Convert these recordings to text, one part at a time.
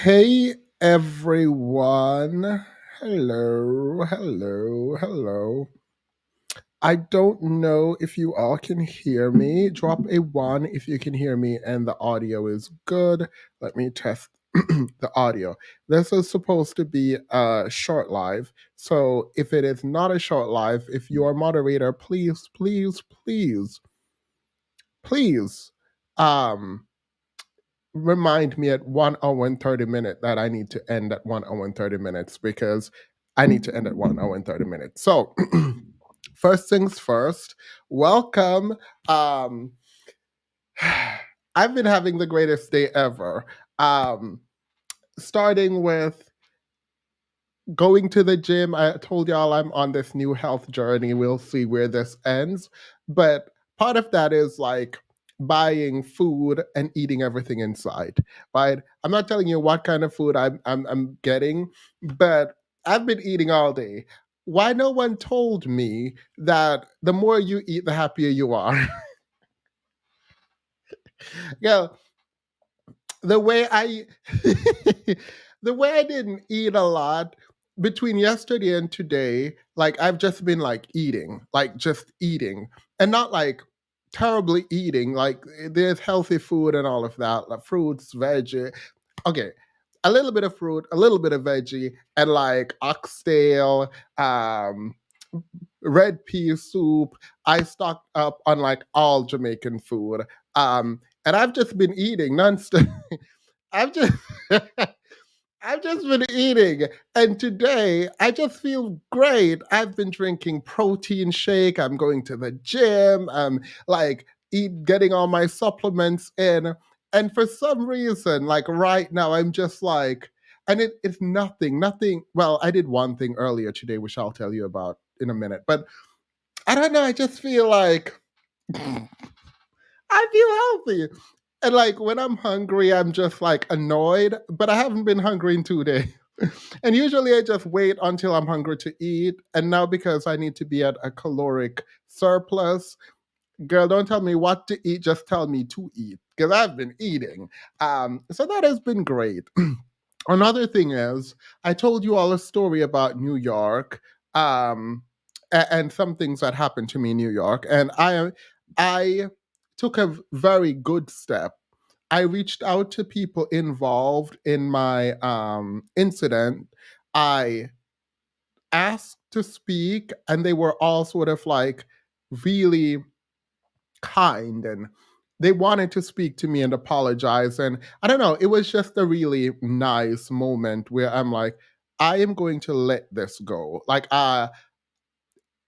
Hey everyone. Hello, hello, hello. I don't know if you all can hear me. Drop a one if you can hear me and the audio is good. Let me test the audio. This is supposed to be a short live. So if it is not a short live, if you are moderator, please, please, please, please um remind me at 1 hour and 30 minutes that I need to end at 1 hour and 30 minutes because I need to end at 1 hour and 30 minutes. So, first things first, welcome. Um, I've been having the greatest day ever. Um, Starting with going to the gym. I told y'all I'm on this new health journey. We'll see where this ends. But part of that is like buying food and eating everything inside, right? I'm not telling you what kind of food I'm getting, but I've been eating all day. Why no one told me that the more you eat, the happier you are? Yeah, the way I the way I didn't eat a lot between yesterday and today, like I've just been like eating, like just eating, and not like terribly eating. Like there's healthy food and all of that, like fruits, veggie. Okay, a little bit of fruit, a little bit of veggie, and like oxtail, red pea soup. I stocked up on like all Jamaican food. And I've just been eating nonstop. I've just I've just been eating, and today I just feel great. I've been drinking protein shake. I'm going to the gym. I'm like getting all my supplements in, and for some reason, like right now, I'm just like, and it's nothing. Well, I did one thing earlier today, which I'll tell you about in a minute, but I don't know. I just feel like I feel healthy. And like when I'm hungry, I'm just like annoyed, but I haven't been hungry in 2 days. And usually I just wait until I'm hungry to eat. And now because I need to be at a caloric surplus, girl, don't tell me what to eat, just tell me to eat. Because I've been eating. So that has been great. Another thing is, I told you all a story about New York, um, and some things that happened to me in New York, and I took a very good step. I reached out to people involved in my incident. I asked to speak, and they were all sort of like really kind and they wanted to speak to me and apologize. And I don't know, it was just a really nice moment where I'm like, I am going to let this go. Like,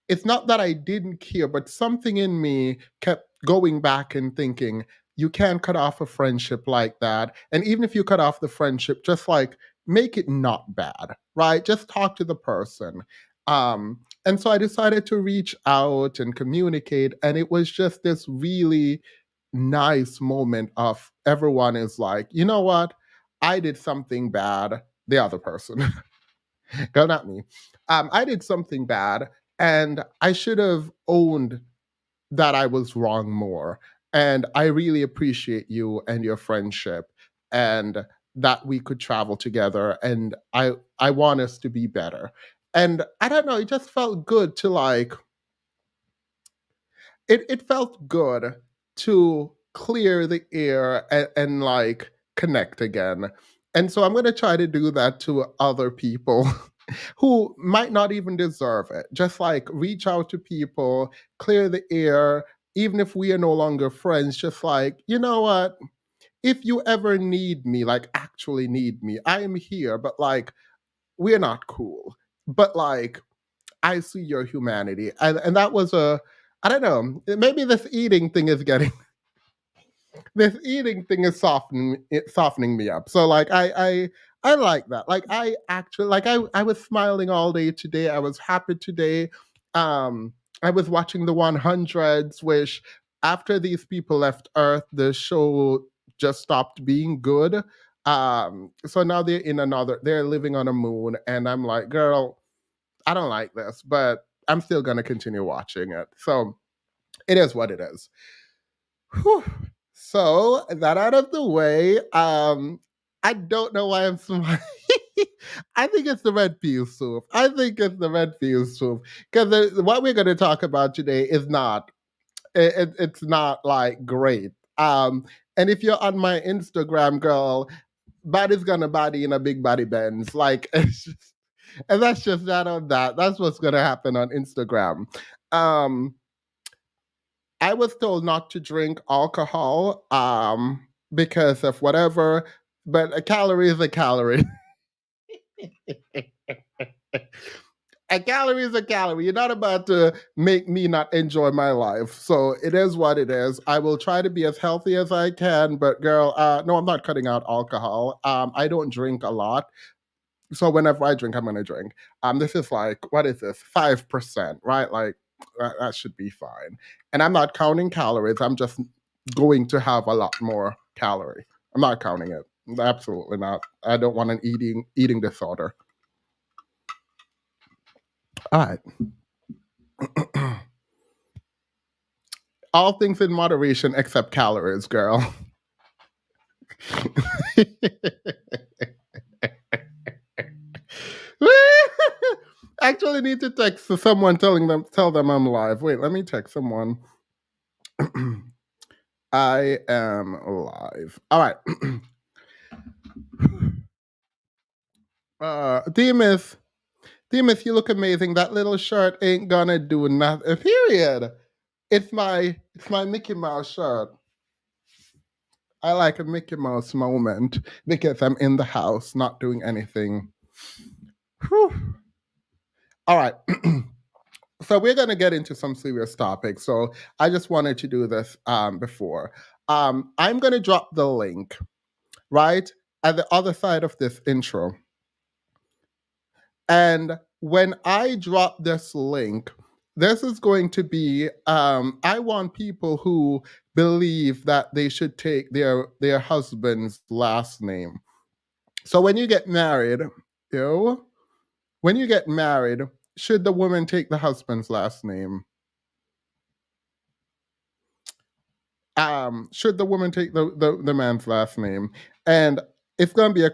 it's not that I didn't care, but something in me kept going back and thinking, you can't cut off a friendship like that. And even if you cut off the friendship, just like make it not bad, right? Just talk to the person. And so I decided to reach out and communicate. And it was just this really nice moment of everyone is like, you know what? I did something bad. The other person, go not me. I did something bad and I should have owned that I was wrong more. And I really appreciate you and your friendship and that we could travel together. And I want us to be better. And I don't know, it just felt good to like it felt good to clear the air and like connect again. And so I'm going to try to do that to other people who might not even deserve it. Just like reach out to people, clear the air, even if we are no longer friends, just like, you know what? If you ever need me, like actually need me, I am here, but like we're not cool. But like I see your humanity. And that was a I don't know. Maybe this eating thing is getting this eating thing is softening me up. So like I like that. Like I actually like I was smiling all day today. I was happy today. I was watching the 100s, which after these people left Earth, the show just stopped being good. So now they're living on a moon, and I'm like, girl, I don't like this, but I'm still gonna continue watching it. So it is what it is. Whew. So that out of the way, I don't know why I'm smiling. I think it's the red pea soup. I think it's the red pea soup because what we're going to talk about today is not. It's not like great. And if you're on my Instagram, girl, body's gonna body in a big body bends. Like, and that's just that on that. That's what's gonna happen on Instagram. Um, I was told not to drink alcohol because of whatever, but a calorie is a calorie. A calorie is a calorie. You're not about to make me not enjoy my life. So it is what it is. I will try to be as healthy as I can, but girl, no, I'm not cutting out alcohol. I don't drink a lot. So whenever I drink, I'm gonna drink. This is like, what is this? 5%, right? Like that should be fine. And I'm not counting calories. I'm just going to have a lot more calorie. I'm not counting it. Absolutely not. I don't want an eating disorder. All right. All things in moderation except calories, girl. Actually need to text someone tell them I'm live. Wait, let me text someone. I am live. All right. Demus, Demus, you look amazing. That little shirt ain't gonna do nothing. Period. It's my Mickey Mouse shirt. I like a Mickey Mouse moment because I'm in the house, not doing anything. Whew. All right. So we're going to get into some serious topics. So I just wanted to do this before. I'm going to drop the link right at the other side of this intro. And when I drop this link, this is going to be, I want people who believe that they should take their husband's last name. So when you get married, when you get married, should the woman take the husband's last name? Should the woman take the man's last name? And it's going to be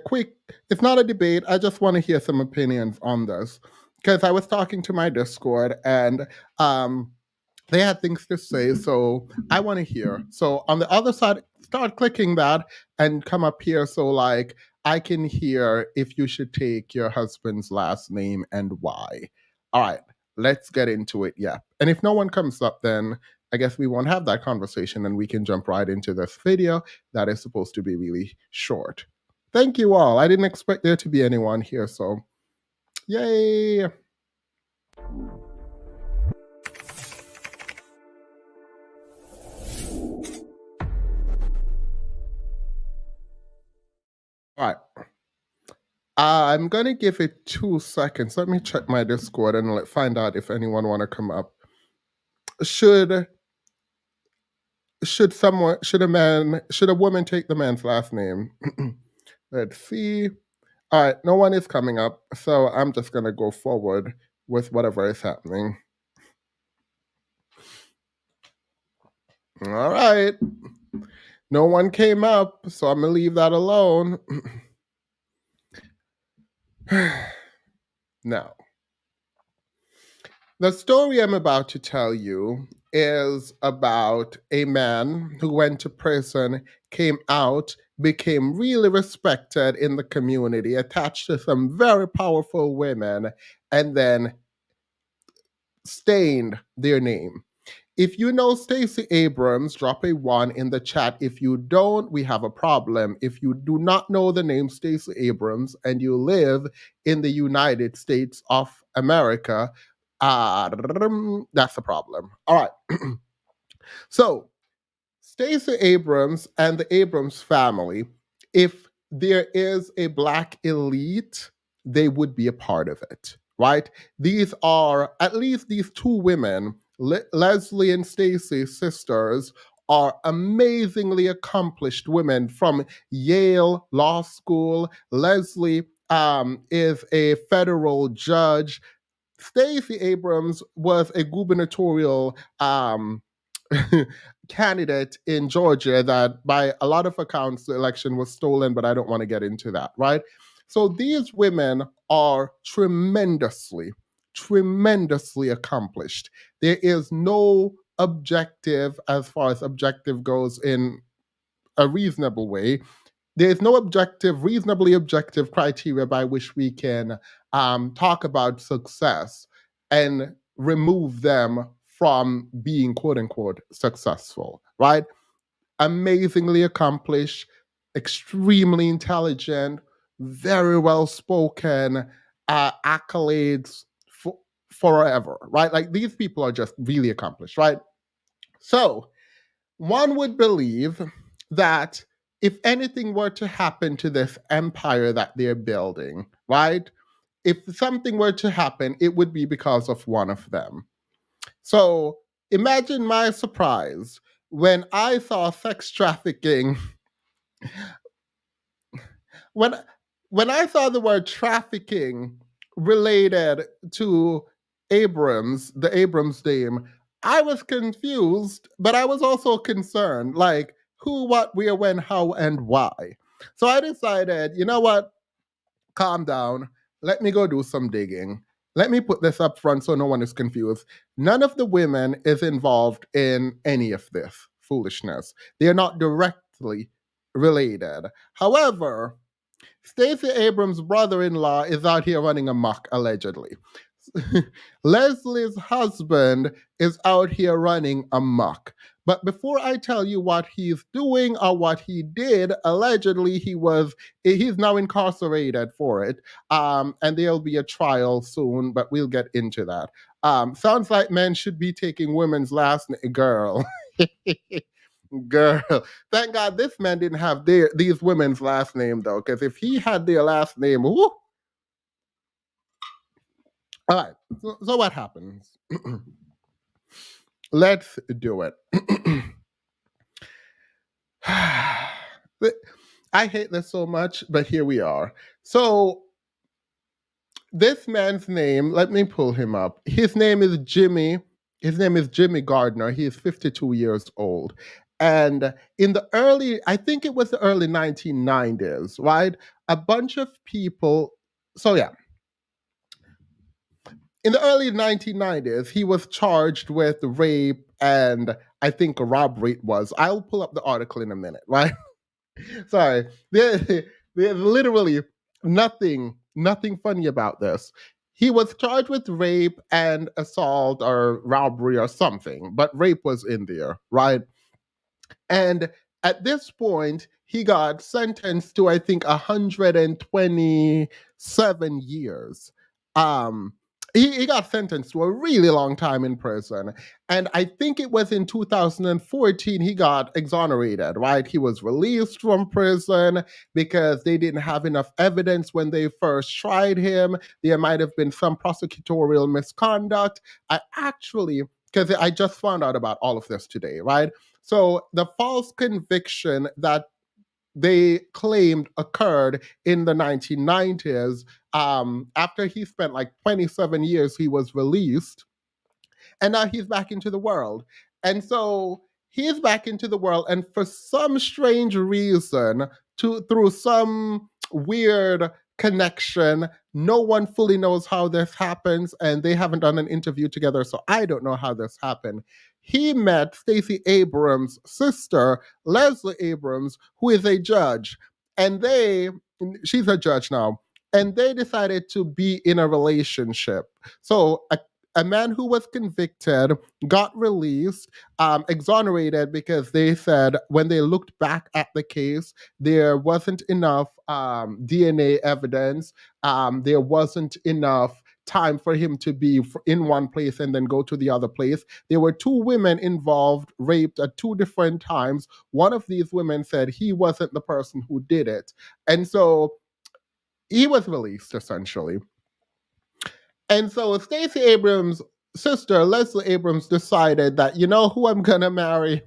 it's not a debate. I just want to hear some opinions on this. Because I was talking to my Discord and they had things to say. So I want to hear. So on the other side, start clicking that and come up here. So, like, I can hear if you should take your husband's last name and why. All right, let's get into it. Yeah. And if no one comes up, then I guess we won't have that conversation and we can jump right into this video that is supposed to be really short. Thank you all. I didn't expect there to be anyone here. So, yay. All right. I'm gonna give it 2 seconds. Let me check my Discord and find out if anyone want to come up. Should a woman take the man's last name? Let's see. All right, no one is coming up, so I'm just gonna go forward with whatever is happening. All right. No one came up, so I'm gonna leave that alone. Now, the story I'm about to tell you is about a man who went to prison, came out, became really respected in the community, attached to some very powerful women, and then stained their name. If you know Stacey Abrams, drop a 1 in the chat. If you don't, we have a problem. If you do not know the name Stacey Abrams and you live in the United States of America, that's a problem. All right. So, Stacey Abrams and the Abrams family, if there is a black elite, they would be a part of it, right? These are, at least these two women, Leslie and Stacey, sisters, are amazingly accomplished women from Yale Law School. Leslie is a federal judge. Stacey Abrams was a gubernatorial candidate in Georgia that, by a lot of accounts, the election was stolen, but I don't want to get into that, right? So these women are tremendously accomplished. There is no objective, as far as objective goes, in a reasonable way. There's no reasonably objective criteria by which we can talk about success and remove them from being quote unquote successful, right? Amazingly accomplished, extremely intelligent, very well spoken, accolades forever, right? Like these people are just really accomplished, right? So one would believe that if anything were to happen to this empire that they're building, right? If something were to happen, it would be because of one of them. So imagine my surprise when I saw sex trafficking, when when I saw the word trafficking related to the Abrams name, I was confused, but I was also concerned. Like, who, what, where, when, how, and why. So I decided, you know what? Calm down. Let me go do some digging. Let me put this up front so no one is confused. None of the women is involved in any of this foolishness. They are not directly related. However, Stacey Abrams' brother in law is out here running amok, allegedly. Leslie's husband is out here running amok. But before I tell you what he's doing or what he did, allegedly he's now incarcerated for it. And there'll be a trial soon, but we'll get into that. Sounds like men should be taking women's last name. Girl. Girl, thank God this man didn't have these women's last name though, because if he had their last name, whoo. All right. So what happens? Let's do it. I hate this so much, but here we are. So this man's name, let me pull him up. His name is Jimmy. His name is Jimmy Gardner. He is 52 years old. And in the I think it was the early 1990s, right? A bunch of people, so yeah, in the early 1990s, he was charged with rape and I think robbery it was. I'll pull up the article in a minute, right? Sorry. There's literally nothing funny about this. He was charged with rape and assault or robbery or something, but rape was in there, right? And at this point, he got sentenced to, I think, 127 years. Um, he got sentenced to a really long time in prison. And I think it was in 2014 he got exonerated, right? He was released from prison because they didn't have enough evidence when they first tried him. There might have been some prosecutorial misconduct. Because I just found out about all of this today, right? So the false conviction that they claimed occurred in the 1990s. After he spent like 27 years, he was released, and now he's back into the world. And so he's back into the world, and for some strange reason, through some weird connection, no one fully knows how this happens, and they haven't done an interview together, so I don't know how this happened. He met Stacey Abrams' sister, Leslie Abrams, who is a judge, and she's a judge now, and they decided to be in a relationship. So a man who was convicted got released, exonerated, because they said when they looked back at the case, there wasn't enough DNA evidence. There wasn't enough time for him to be in one place and then go to the other place. There were two women involved, raped at two different times. One of these women said he wasn't the person who did it. And so he was released, essentially. And so Stacey Abrams' sister, Leslie Abrams, decided that, you know who I'm going to marry?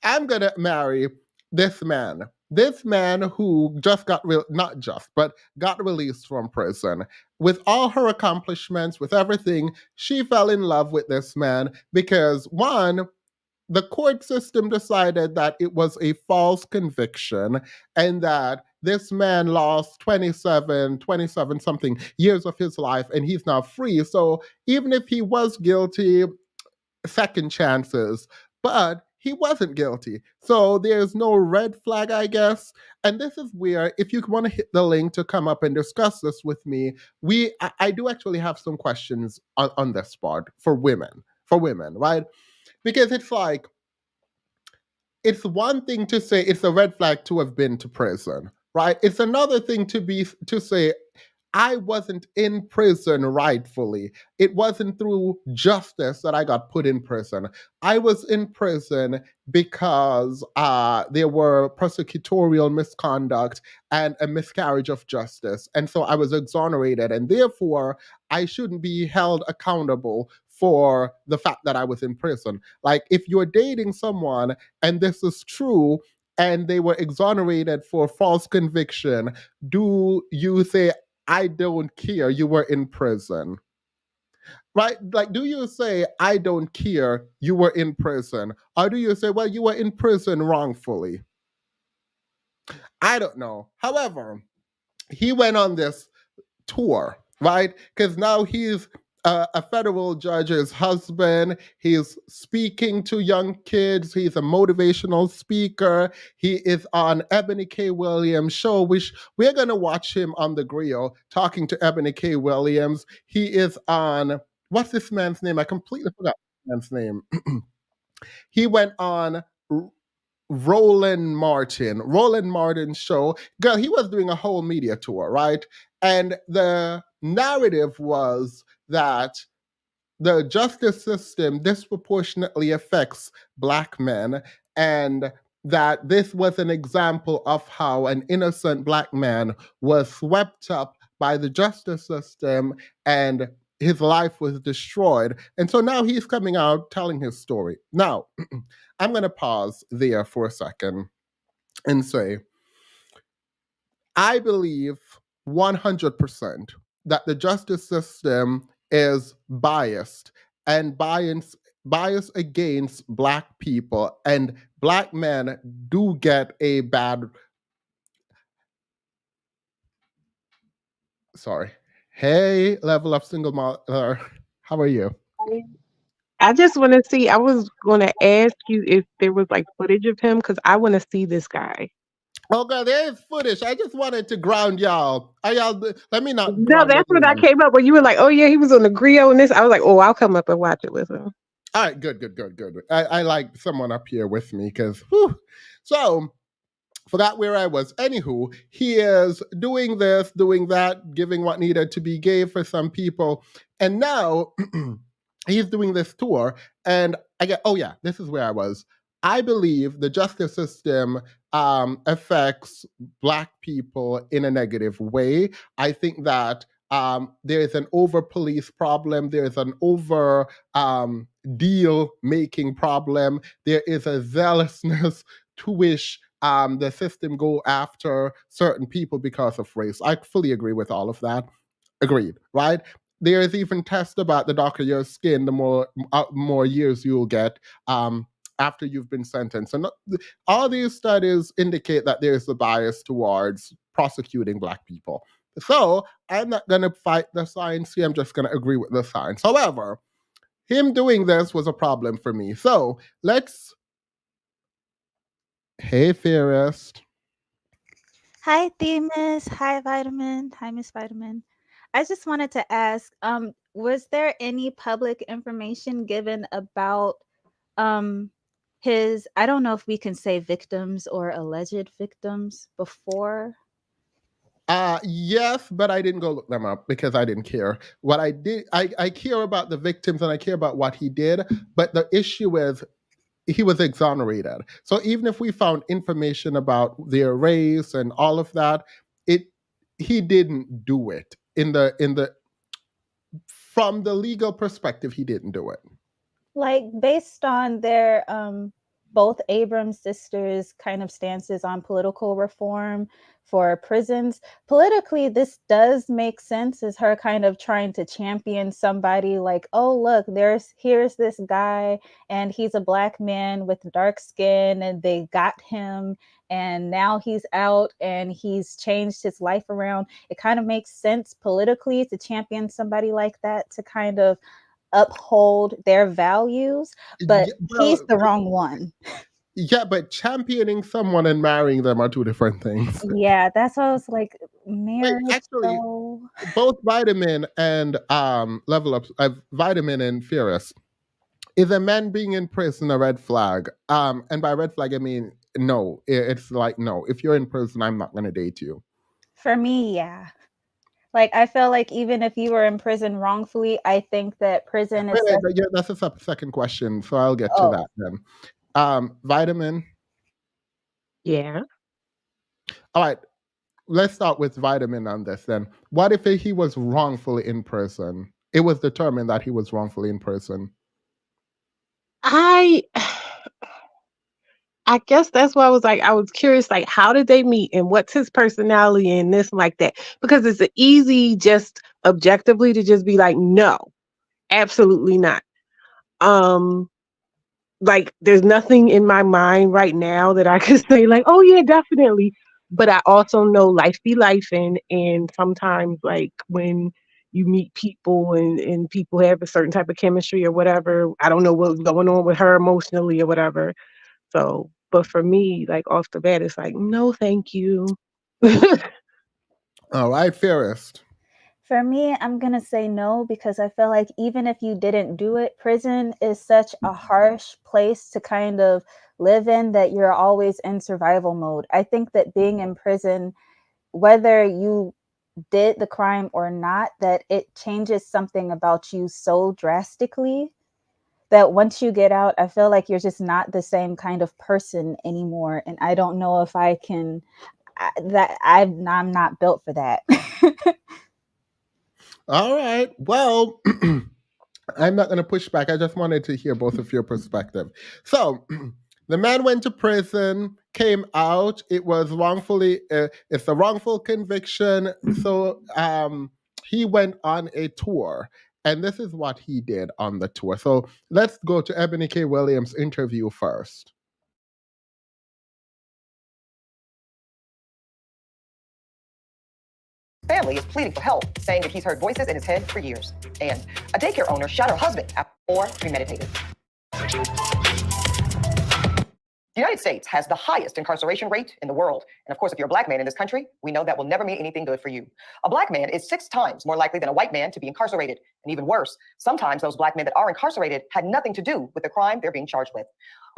I'm going to marry this man. This man who just not just, but got released from prison. With all her accomplishments, with everything, she fell in love with this man because, one, the court system decided that it was a false conviction and that this man lost 27 something years of his life and he's now free. So even if he was guilty, second chances, but he wasn't guilty. So there's no red flag, I guess. And this is where, if you want to hit the link to come up and discuss this with me, I do actually have some questions on this part for women, right? Because it's like, it's one thing to say it's a red flag to have been to prison, right? It's another thing to say I wasn't in prison rightfully. It wasn't through justice that I got put in prison. I was in prison because there were prosecutorial misconduct and a miscarriage of justice. And so I was exonerated. And therefore, I shouldn't be held accountable for the fact that I was in prison. Like, if you're dating someone and this is true, and they were exonerated for false conviction, do you say, I don't care, you were in prison? Right? Like, do you say, I don't care, you were in prison? Or do you say, well, you were in prison wrongfully? I don't know. However, he went on this tour, right? Because now he's a federal judge's husband. He's speaking to young kids. He's a motivational speaker. He is on Ebony K. Williams' show, which we're going to watch him on the grill talking to Ebony K. Williams. He is on, what's this man's name? I completely forgot this man's name. He went on Roland Martin's show. Girl, he was doing a whole media tour, right? And the narrative was that the justice system disproportionately affects Black men, and that this was an example of how an innocent Black man was swept up by the justice system and his life was destroyed. And so now he's coming out telling his story. Now, I'm going to pause there for a second and say, I believe 100% that the justice system is biased and biased against Black people, and Black men do get a bad. Sorry. Hey, level up single mother. How are you? I just want to see. I was going to ask you if there was like footage of him because I want to see this guy. Oh God, there is footage. I just wanted to ground y'all. Let me not No, ground that's what I everyone. came up when you were like, "Oh yeah, he was on the griot and this." I was like, "Oh, I'll come up and watch it with him." All right, good. I like someone up here with me because, so forgot where I was. Anywho, he is doing this, doing that, giving what needed to be gave for some people, and now he's doing this tour. And I get, oh yeah, this is where I was. I believe the justice system affects Black people in a negative way. I think that there is an over police problem. There is an over deal making problem. There is a zealousness to wish the system go after certain people because of race. I fully agree with all of that. Agreed, right? There is even tests about the darker your skin, the more years you'll get after you've been sentenced. And all these studies indicate that there is a bias towards prosecuting Black people. So I'm not going to fight the science here. I'm just going to agree with the science. However, him doing this was a problem for me. So let's. Hey, Fairest. Hi, Themis. Hi, Vitamin. Hi, Miss Vitamin. I just wanted to ask, was there any public information given about um his, I don't know if we can say victims or alleged victims before? Yes, but I didn't go look them up because I didn't care. What I did, I care about the victims and I care about what he did, but the issue is he was exonerated. So even if we found information about their race and all of that, it he didn't do it in the from the legal perspective, he didn't do it. Like based on their both Abrams sisters' kind of stances on political reform for prisons. Politically, this does make sense as her kind of trying to champion somebody like, oh, look, here's this guy, and he's a Black man with dark skin, and they got him, and now he's out and he's changed his life around. It kind of makes sense politically to champion somebody like that to kind of uphold their values, but Yeah, he's well, the wrong one. yeah, but championing someone and marrying them are two different things. Yeah, that's why I was like, Wait, marriage actually, though. both Vitamin and Level Up, Vitamin and Furious, is a man being in prison a red flag? And by red flag, I mean no. It's like no. If you're in prison, I'm not going to date you. For me, yeah. Like I feel like even if you were in prison wrongfully, I think that prison Wait, is wait, such. but yeah, that's a second question, so I'll get to Oh, that then. Vitamin. Yeah. All right, let's start with Vitamin on this then. What if he was wrongfully in prison? It was determined that he was wrongfully in prison. I I guess that's why I was curious, like, how did they meet and what's his personality and this and like that? Because it's easy just objectively to just be like, no, absolutely not. Um, like there's nothing in my mind right now that I could say like, oh yeah, definitely. But I also know life be life and sometimes like when you meet people and people have a certain type of chemistry or whatever, I don't know what's going on with her emotionally or whatever. So, but for me, like off the bat, it's like, no, thank you. All right, Fairest. for me, I'm gonna say no because I feel like even if you didn't do it, prison is such a harsh place to kind of live in that you're always in survival mode. I think that being in prison, whether you did the crime or not, that it changes something about you so drastically that once you get out, I feel like you're just not the same kind of person anymore. And I don't know if I can, I'm not built for that. All right. Well, I'm not going to push back. I just wanted to hear both of your perspective. So, the man went to prison, came out. It was wrongfully. It's a wrongful conviction. So, he went on a tour, and this is what he did on the tour. So, let's go to Ebony K. Williams' interview first. Family is pleading for help, saying that he's heard voices in his head for years. And a daycare owner shot her husband or premeditated. The United States has the highest incarceration rate in the world. And of course, if you're a Black man in this country, we know that will never mean anything good for you. A Black man is 6 times more likely than a white man to be incarcerated. And even worse, sometimes those Black men that are incarcerated had nothing to do with the crime they're being charged with.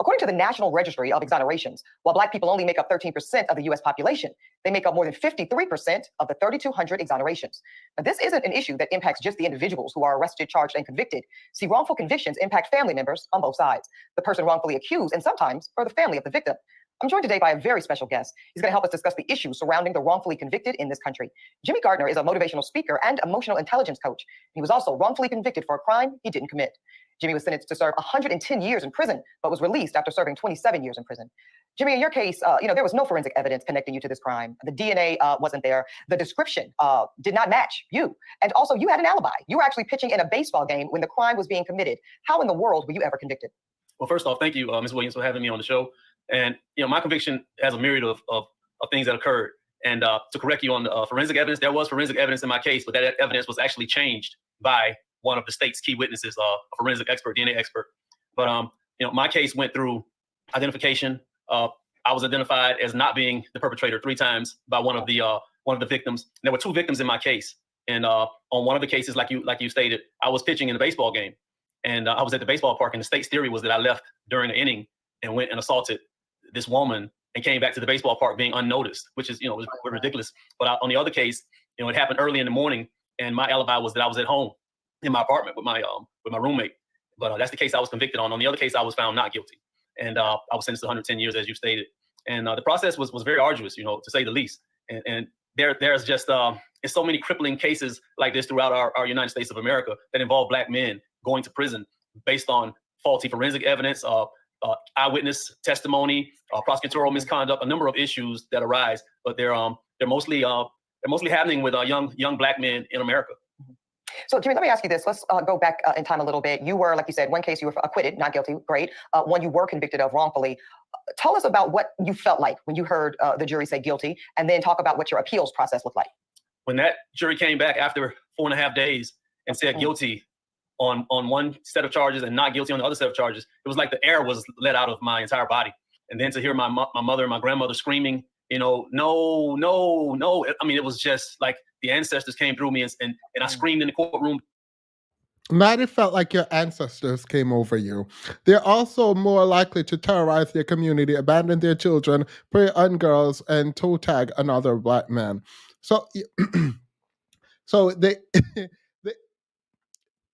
According to the National Registry of Exonerations, while Black people only make up 13% of the US population, they make up more than 53% of the 3,200 exonerations. Now, this isn't an issue that impacts just the individuals who are arrested, charged, and convicted. See, wrongful convictions impact family members on both sides, the person wrongfully accused, and sometimes for the family of the victim. I'm joined today by a very special guest. He's going to help us discuss the issues surrounding the wrongfully convicted in this country. Jimmy Gardner is a motivational speaker and emotional intelligence coach. He was also wrongfully convicted for a crime he didn't commit. Jimmy was sentenced to serve 110 years in prison, but was released after serving 27 years in prison. Jimmy, in your case, there was no forensic evidence connecting you to this crime. The DNA wasn't there. The description did not match you. And also, you had an alibi. You were actually pitching in a baseball game when the crime was being committed. How in the world were you ever convicted? Well, first off, thank you, Ms. Williams, for having me on the show. And my conviction has a myriad of things that occurred. And to correct you on the forensic evidence, there was forensic evidence in my case, but that evidence was actually changed by one of the state's key witnesses, a forensic expert, DNA expert. But my case went through identification. I was identified as not being the perpetrator 3 times by one of the victims. And there were 2 victims in my case. And on one of the cases, like you stated, I was pitching in a baseball game, and I was at the baseball park. And the state's theory was that I left during the inning and went and assaulted this woman and came back to the baseball park being unnoticed, which is was ridiculous. But on the other case, it happened early in the morning, and my alibi was that I was at home in my apartment with my roommate. But that's the case I was convicted on. On the other case, I was found not guilty, and I was sentenced to 110 years, as you stated. And the process was very arduous, to say the least. And there's just it's so many crippling cases like this throughout our United States of America that involve Black men going to prison based on faulty forensic evidence, eyewitness testimony, prosecutorial misconduct, a number of issues that arise, but they're mostly happening with young black men in America. So, Jimmy, let me ask you this. Let's go back in time a little bit. You were, like you said, one case you were acquitted, not guilty, great. One you were convicted of wrongfully. Tell us about what you felt like when you heard the jury say guilty, and then talk about what your appeals process looked like. When that jury came back after 4.5 days and said guilty on one set of charges and not guilty on the other set of charges, it was like the air was let out of my entire body. And then to hear my mother and my grandmother screaming, no. I mean, it was just like the ancestors came through me, and I screamed in the courtroom. Not it felt like your ancestors came over you. They're also more likely to terrorize their community, abandon their children, prey on girls, and toe tag another black man. So, they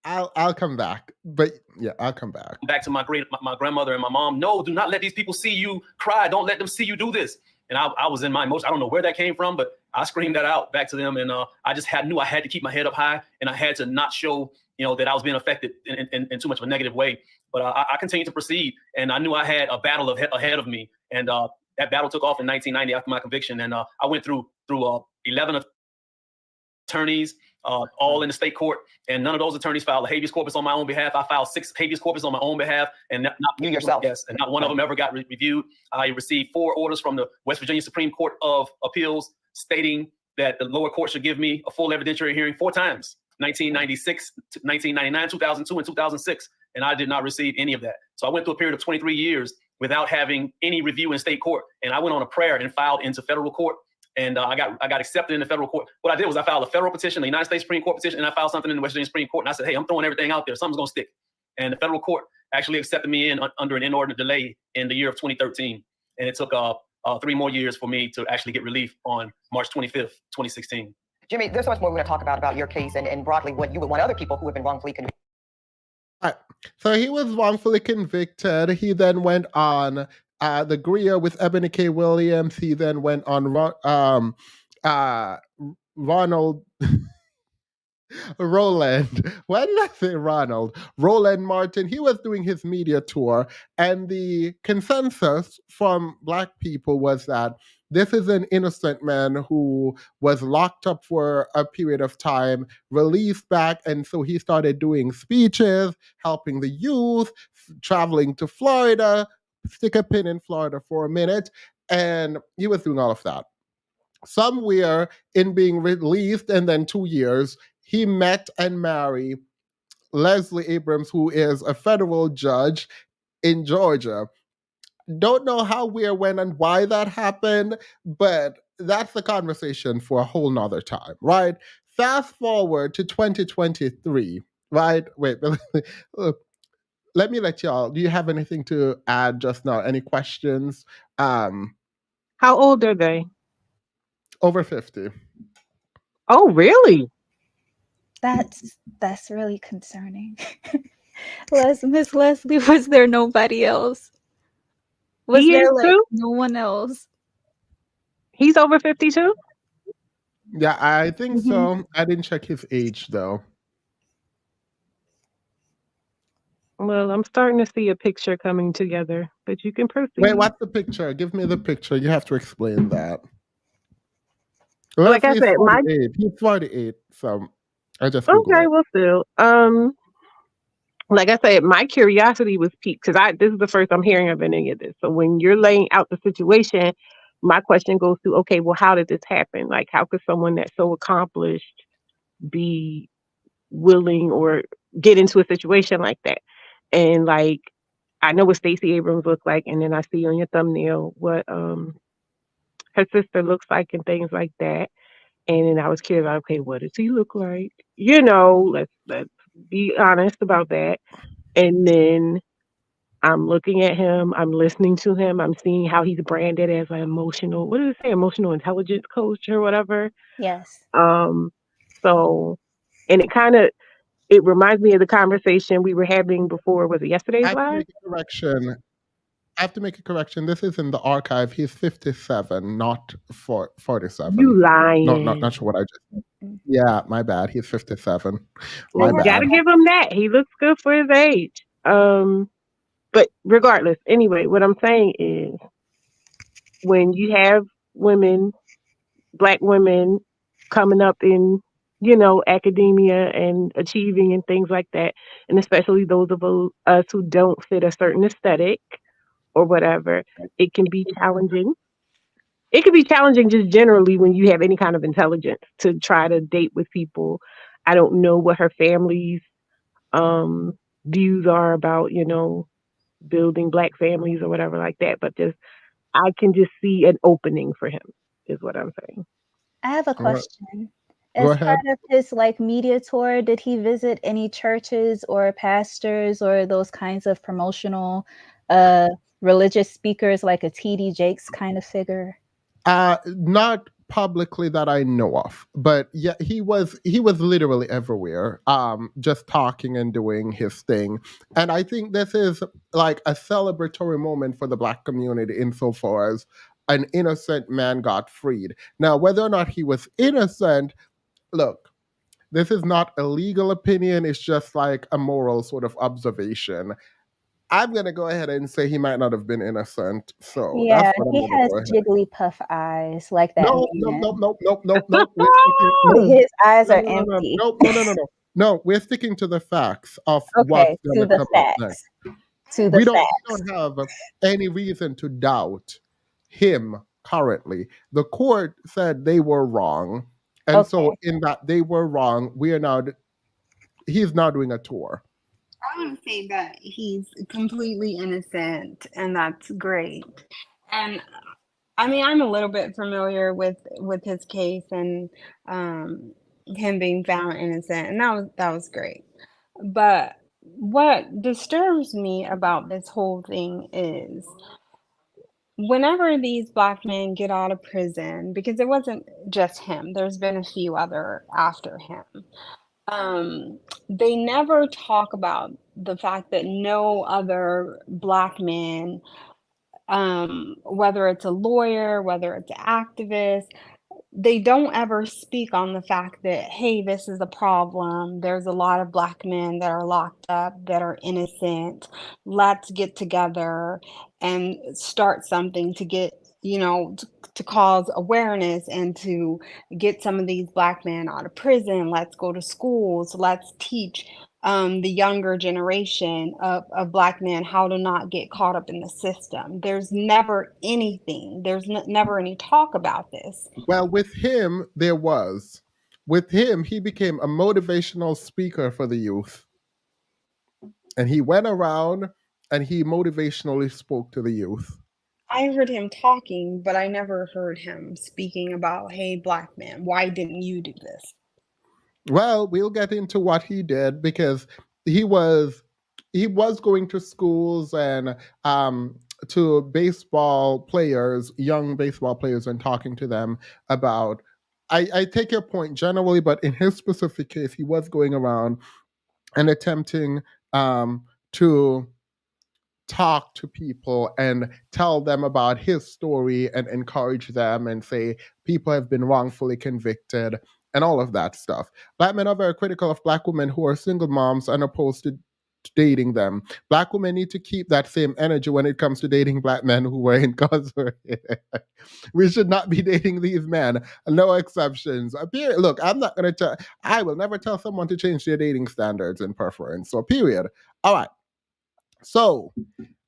I'll come back, but yeah, I'll come back. Back to my grandmother and my mom. No, do not let these people see you cry. Don't let them see you do this. And I was in my emotion. I don't know where that came from, but I screamed that out back to them. And I just knew I had to keep my head up high, and I had to not show, that I was being affected in too much of a negative way. But I continued to proceed, and I knew I had a battle ahead of me. And that battle took off in 1990 after my conviction. And I went through 11 attorneys, all in the state court, and none of those attorneys filed a habeas corpus on my own behalf. I filed 6 habeas corpus on my own behalf, and not you yourself. Yes, and not one of them ever got reviewed. I received 4 orders from the West Virginia Supreme Court of Appeals stating that the lower court should give me a full evidentiary hearing 4 times: 1996, 1999, 2002, and 2006, and I did not receive any of that. So I went through a period of 23 years without having any review in state court, and I went on a prayer and filed into federal court. And I got accepted in the federal court. What I did was I filed a federal petition, the United States Supreme Court petition, and I filed something in the West Virginia Supreme Court. And I said, hey, I'm throwing everything out there. Something's going to stick. And the federal court actually accepted me in under an inordinate delay in the year of 2013. And it took 3 more years for me to actually get relief on March 25th, 2016. Jimmy, there's so much more we're going to talk about your case and broadly what you would want other people who have been wrongfully convicted. All right. So he was wrongfully convicted. He then went on the Greer with Ebony K. Williams. He then went on Ronald Roland. Why did I say Ronald? Roland Martin. He was doing his media tour, and the consensus from Black people was that this is an innocent man who was locked up for a period of time, released back, and so he started doing speeches, helping the youth, traveling to Florida, stick a pin in Florida for a minute, and he was doing all of that. Somewhere in being released, and then 2 years, he met and married Stacey Abrams, who is a federal judge in Georgia. Don't know how, where, when, and why that happened, but that's the conversation for a whole nother time, right? Fast forward to 2023, right? Wait, let me let y'all. Do you have anything to add just now? Any questions? How old are they? Over 50. Oh, really? That's really concerning. Miss Leslie, was there nobody else? Was He there is too? no one else? He's over 52? Yeah, I think so. I didn't check his age though. Well, I'm starting to see a picture coming together, but you can proceed. Wait, what's the picture? Give me the picture. You have to explain that. Like I said, he's 48, so I just okay. Well, still, like I said, my curiosity was piqued because this is the first I'm hearing of any of this. So when you're laying out the situation, my question goes to, okay, well, how did this happen? Like, how could someone that's so accomplished be willing or get into a situation like that? And like, I know what Stacey Abrams looks like, and then I see on your thumbnail what her sister looks like and things like that. And then I was curious, okay, what does he look like? Let's be honest about that. And then I'm looking at him, I'm listening to him, I'm seeing how he's branded as an emotional intelligence coach or whatever. Yes. So, and it reminds me of the conversation we were having before. Was it yesterday's live? I have to make a correction. This is in the archive. He's 57, not 47. You lying. Not sure what I just said. Yeah, my bad. He's 57. Well, gotta give him that. He looks good for his age. But regardless, anyway, what I'm saying is when you have women, black women coming up in, academia and achieving and things like that, and especially those of us who don't fit a certain aesthetic or whatever, it can be challenging. It can be challenging just generally when you have any kind of intelligence to try to date with people. I don't know what her family's um, views are about, building black families or whatever like that, but just I can just see an opening for him, is what I'm saying. I have a All right, question. go As part ahead. of his like media tour, did he visit any churches or pastors or those kinds of promotional uh religious speakers like a TD Jakes kind of figure? Not publicly that I know of, but yeah, he was literally everywhere, just talking and doing his thing. And I think this is like a celebratory moment for the black community insofar as an innocent man got freed. Now, whether or not he was innocent, look, this is not a legal opinion, it's just like a moral sort of observation. I'm gonna go ahead and say he might not have been innocent. So that's Yeah, what I'm he gonna has go ahead. jigglypuff eyes like that No, no, man. no, no, no, no, no. We're sticking. No, His eyes no, are no, no, no, empty. no, no, no, no, no. No, we're sticking to the facts of what's Okay, to gonna the come up next. facts. To the We don't facts. have any reason to doubt him currently. The court said they were wrong, and so Okay. in that they were wrong, we are now. He's now doing a tour. I would say that he's completely innocent, and that's great. And I mean, I'm a little bit familiar with his case and um, him being found innocent, and that was great. But what disturbs me about this whole thing is whenever these black men get out of prison, because it wasn't just him, there's been a few other after him. They never talk about the fact that no other black man, whether it's a lawyer, whether it's an activist, they don't ever speak on the fact that, hey, this is a problem. There's a lot of black men that are locked up that are innocent. Let's get together and start something to get, to cause awareness and to get some of these black men out of prison. Let's go to schools. Let's teach the younger generation of black men how to not get caught up in the system. There's never anything. There's never any talk about this. Well, with him, there was. With him, he became a motivational speaker for the youth. And he went around and he motivationally spoke to the youth. I heard him talking, but I never heard him speaking about, hey, black man, why didn't you do this? Well, we'll get into what he did because he was he was going to schools and to baseball players, young baseball players, and talking to them about. I take your point generally, but in his specific case, he was going around and attempting to talk to people and tell them about his story and encourage them and say people have been wrongfully convicted and all of that stuff. Black men are very critical of black women who are single moms and opposed to dating them. Black women need to keep that same energy when it comes to dating black men who were incarcerated. We should not be dating these men. No exceptions. Period. Look, I'm not going to tell, I will never tell someone to change their dating standards and preference. So, period. All right. So,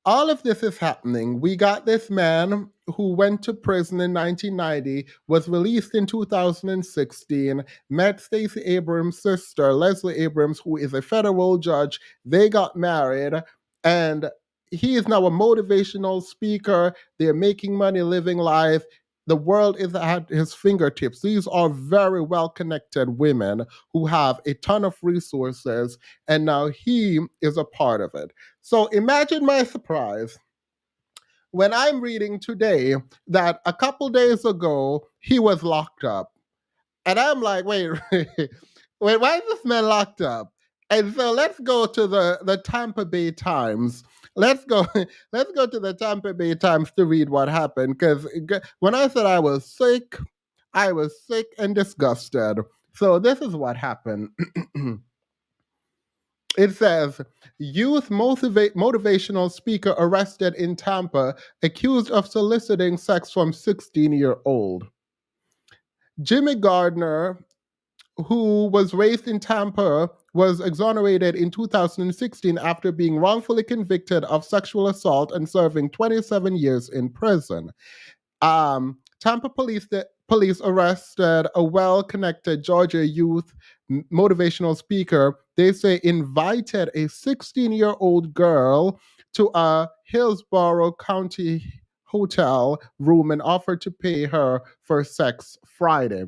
all of this is happening. We got this man who went to prison in 1990, was released in 2016, met Stacey Abrams' sister, Leslie Abrams, who is a federal judge. They got married, and he is now a motivational speaker. They're making money, living life. The world is at his fingertips. These are very well connected women who have a ton of resources, and now he is a part of it. So imagine my surprise when I'm reading today that a couple days ago he was locked up. And I'm like, wait, wait, why is this man locked up? And so let's go to the Tampa Bay Times. Let's go let's go to the Tampa Bay Times to read what happened. Because when I said I was sick and disgusted. So this is what happened. It says youth motivational speaker arrested in Tampa, accused of soliciting sex from 16-year-old. Jimmy Gardner, who was raised in Tampa, was exonerated in 2016 after being wrongfully convicted of sexual assault and serving 27 years in prison. Tampa police arrested a well-connected Georgia youth motivational speaker. They say invited a 16-year-old girl to a Hillsborough County hotel room and offered to pay her for sex Friday.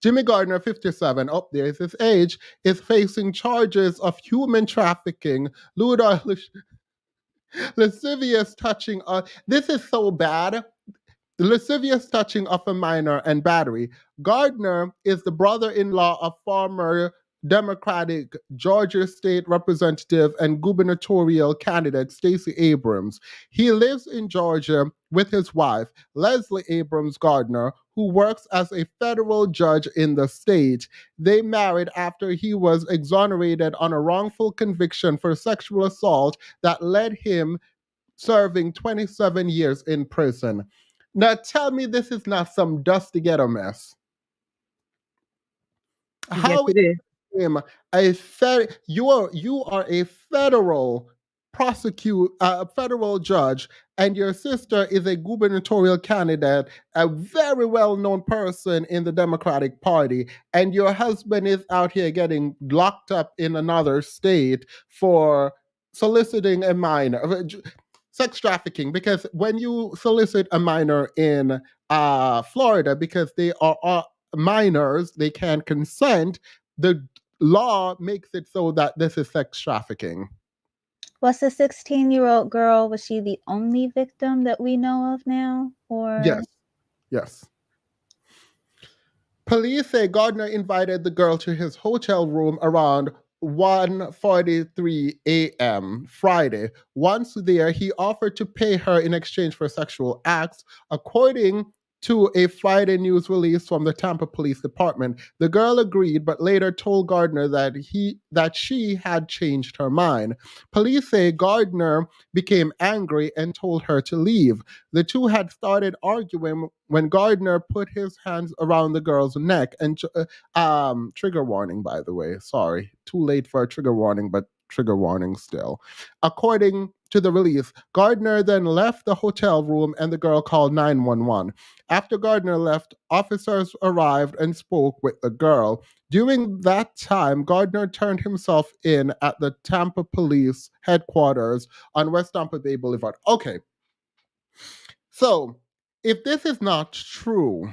Jimmy Gardner, 57, up there is his age, is facing charges of human trafficking, lewd or lascivious touching. This is so bad. The lascivious touching of a minor and battery. Gardner is the brother in law of former Democratic Georgia State Representative and gubernatorial candidate Stacey Abrams. He lives in Georgia with his wife, Leslie Abrams Gardner, who works as a federal judge in the state. They married after he was exonerated on a wrongful conviction for sexual assault that led him serving 27 years in prison. Now tell me this is not some dusty ghetto mess. Yes, How it is. him you are a federal judge, and your sister is a gubernatorial candidate, a very well-known person in the Democratic Party, and your husband is out here getting locked up in another state for soliciting a minor, sex trafficking, because when you solicit a minor in Florida, because they are minors, they can consent, the law makes it so that this is sex trafficking. Was the 16-year-old girl, was she the only victim that we know of now? Or Yes. Yes. Police say Gardner invited the girl to his hotel room around 1:43 a.m. Friday. Once there, he offered to pay her in exchange for sexual acts, according to a Friday news release from the Tampa Police Department. The girl agreed, but later told Gardner that she had changed her mind. Police say Gardner became angry and told her to leave. The two had started arguing when Gardner put his hands around the girl's neck and trigger warning, by the way. Sorry, too late for a trigger warning, but trigger warning still. According to the release, Gardner then left the hotel room and the girl called 911. After Gardner left, officers arrived and spoke with the girl. During that time, Gardner turned himself in at the Tampa Police headquarters on West Tampa Bay Boulevard. Okay, so if this is not true,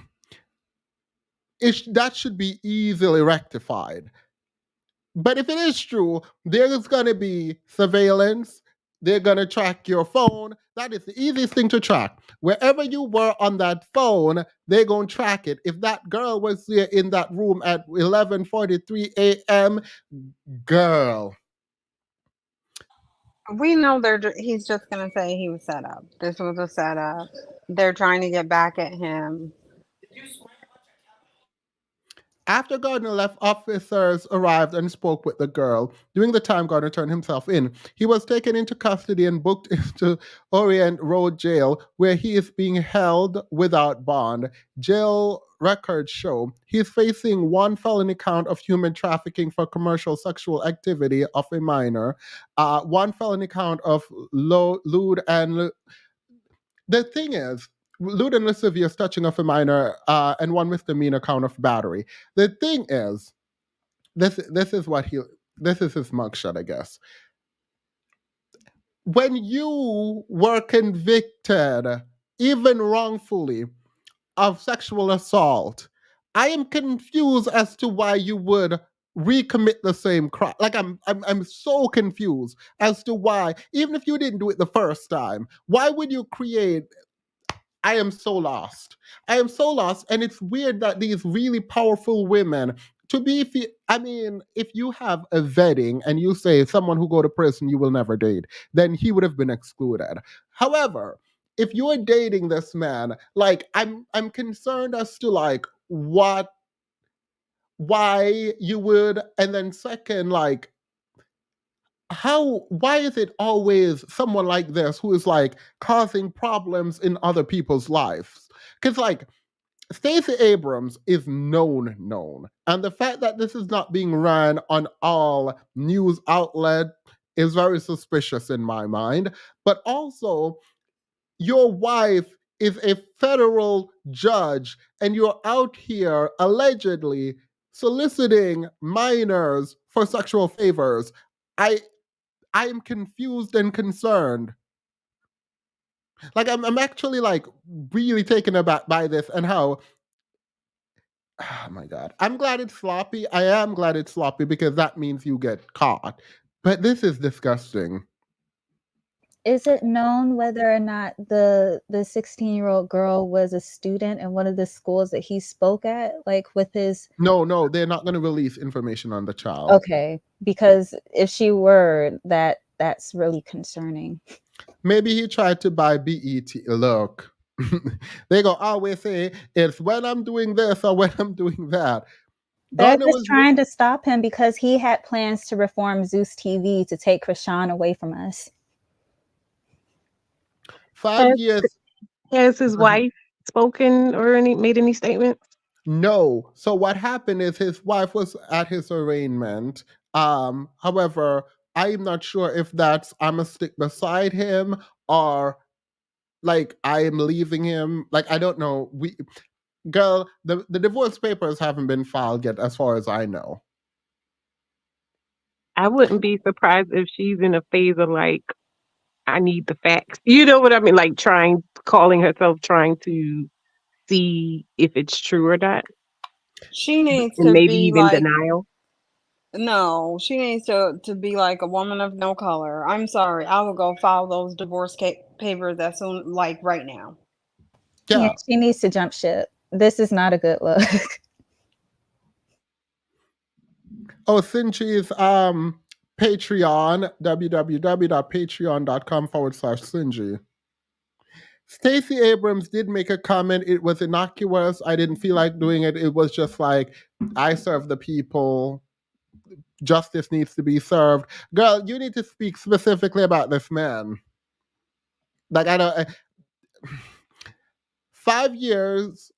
that should be easily rectified. But if it is true, there's going to be surveillance. They're going to track your phone. That is the easiest thing to track. Wherever you were on that phone, they're going to track it. If that girl was there in that room at 11:43 a.m., girl. We know he's just going to say he was set up. This was a setup. They're trying to get back at him. After Gardner left, officers arrived and spoke with the girl. During the time Gardner turned himself in, he was taken into custody and booked into Orient Road Jail, where he is being held without bond. Jail records show he's facing one felony count of human trafficking for commercial sexual activity of a minor, one felony count of lewd and... The thing is, lewd and lascivious touching of a minor, and one misdemeanor count of battery. The thing is, this is his mugshot, I guess. When you were convicted, even wrongfully, of sexual assault, I am confused as to why you would recommit the same crime. Like I'm so confused as to why, even if you didn't do it the first time, why would you create... I am so lost. I am so lost. And it's weird that these really powerful women, if you have a vetting and you say someone who go to prison you will never date, then he would have been excluded. However, if you are dating this man, like I'm concerned as to like why you would, and then second, like why is it always someone like this who is like causing problems in other people's lives? Because like Stacey Abrams is known. And the fact that this is not being run on all news outlet is very suspicious in my mind. But also, your wife is a federal judge and you're out here allegedly soliciting minors for sexual favors. I am confused and concerned. Like I'm actually like really taken aback by this and how oh my god. I'm glad it's sloppy. I am glad it's sloppy because that means you get caught. But this is disgusting. Is it known whether or not the 16-year-old girl was a student in one of the schools that he spoke at, like with his? No, they're not going to release information on the child. Okay, because if she were, that's really concerning. Maybe he tried to buy BET. Look, they go always say it's when I'm doing this or when I'm doing that. They're Gardner just was trying to stop him because he had plans to reform Zeus TV to take Krishan away from us. 5 Has, years. has his wife spoken or made any statements? No. So what happened is his wife was at his arraignment. However, I'm not sure if that's I'm gonna stick beside him or like I am leaving him. Like I don't know. Girl, the divorce papers haven't been filed yet, as far as I know. I wouldn't be surprised if she's in a phase of like, I need the facts. You know what I mean? Like calling herself, trying to see if it's true or not, She needs and to maybe be even like, denial. no, she needs to be like a woman of no color. I'm sorry. I will go file those divorce papers as soon, like right now. Yeah, Yeah. she needs to jump ship. This is not a good look. Oh, Cinchi's Patreon, www.patreon.com/Cinji. Stacey Abrams did make a comment. It was innocuous. I didn't feel like doing it. It was just like, I serve the people. Justice needs to be served. Girl, you need to speak specifically about this man. Like, I don't. 5 years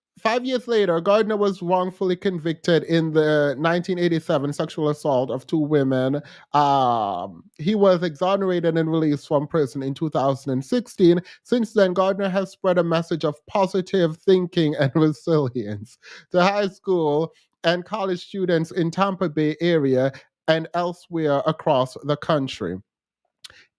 later, Gardner was wrongfully convicted in the 1987 sexual assault of two women. He was exonerated and released from prison in 2016. Since then, Gardner has spread a message of positive thinking and resilience to high school and college students in Tampa Bay area and elsewhere across the country.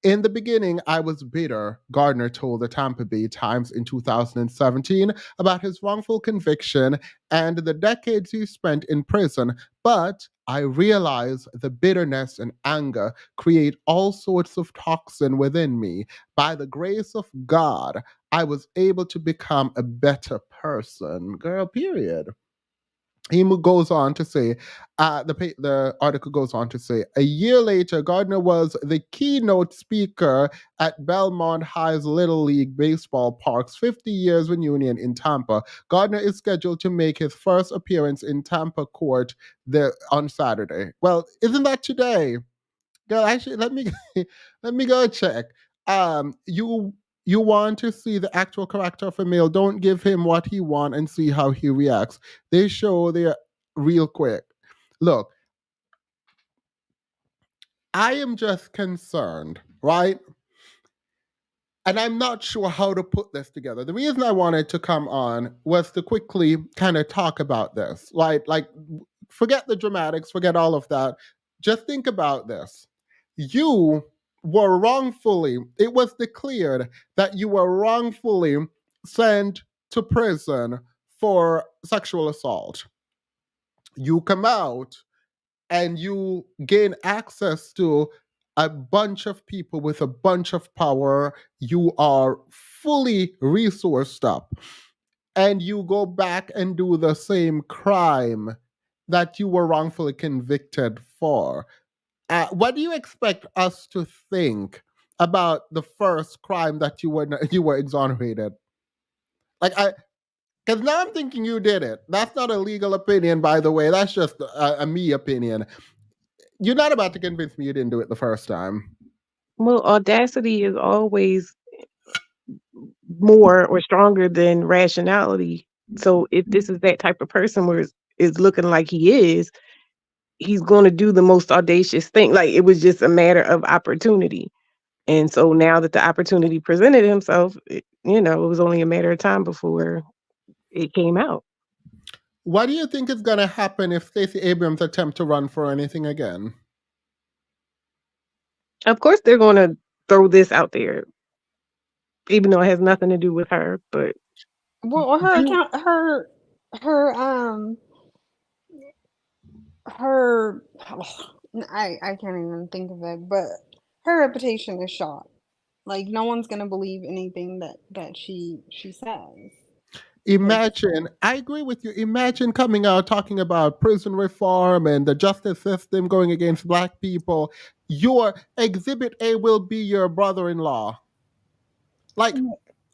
In the beginning, I was bitter, Gardner told the Tampa Bay Times in 2017 about his wrongful conviction and the decades he spent in prison. But I realize the bitterness and anger create all sorts of toxin within me. By the grace of God, I was able to become a better person. Girl, period. He goes on to say, the article goes on to say, a year later, Gardner was the keynote speaker at Belmont High's Little League Baseball Park's 50 years reunion in Tampa. Gardner is scheduled to make his first appearance in Tampa court on Saturday. Well, isn't that today? Girl, actually, let me go check. You want to see the actual character of a male? Don't give him what he want and see how he reacts. They show there real quick. Look, I am just concerned, right? And I'm not sure how to put this together. The reason I wanted to come on was to quickly kind of talk about this. Like forget the dramatics, forget all of that. Just think about this. You were wrongfully, it was declared that you were wrongfully sent to prison for sexual assault. You come out and you gain access to a bunch of people with a bunch of power. You are fully resourced up, and you go back and do the same crime that you were wrongfully convicted for. What do you expect us to think about the first crime that you were exonerated? Like because now I'm thinking you did it. That's not a legal opinion, by the way. That's just a me opinion. You're not about to convince me you didn't do it the first time. Well, audacity is always more or stronger than rationality. So if this is that type of person where is looking like he is, he's going to do the most audacious thing. Like it was just a matter of opportunity. And so now that the opportunity presented himself, it was only a matter of time before it came out. What do you think is going to happen if Stacey Abrams attempt to run for anything again? Of course, they're going to throw this out there, even though it has nothing to do with her. But Well, her account, her, I can't even think of it, but her reputation is shot. Like no one's gonna believe anything that she says. Imagine, I agree with you. Imagine coming out talking about prison reform and the justice system going against Black people. Your Exhibit A will be your brother in law. Like,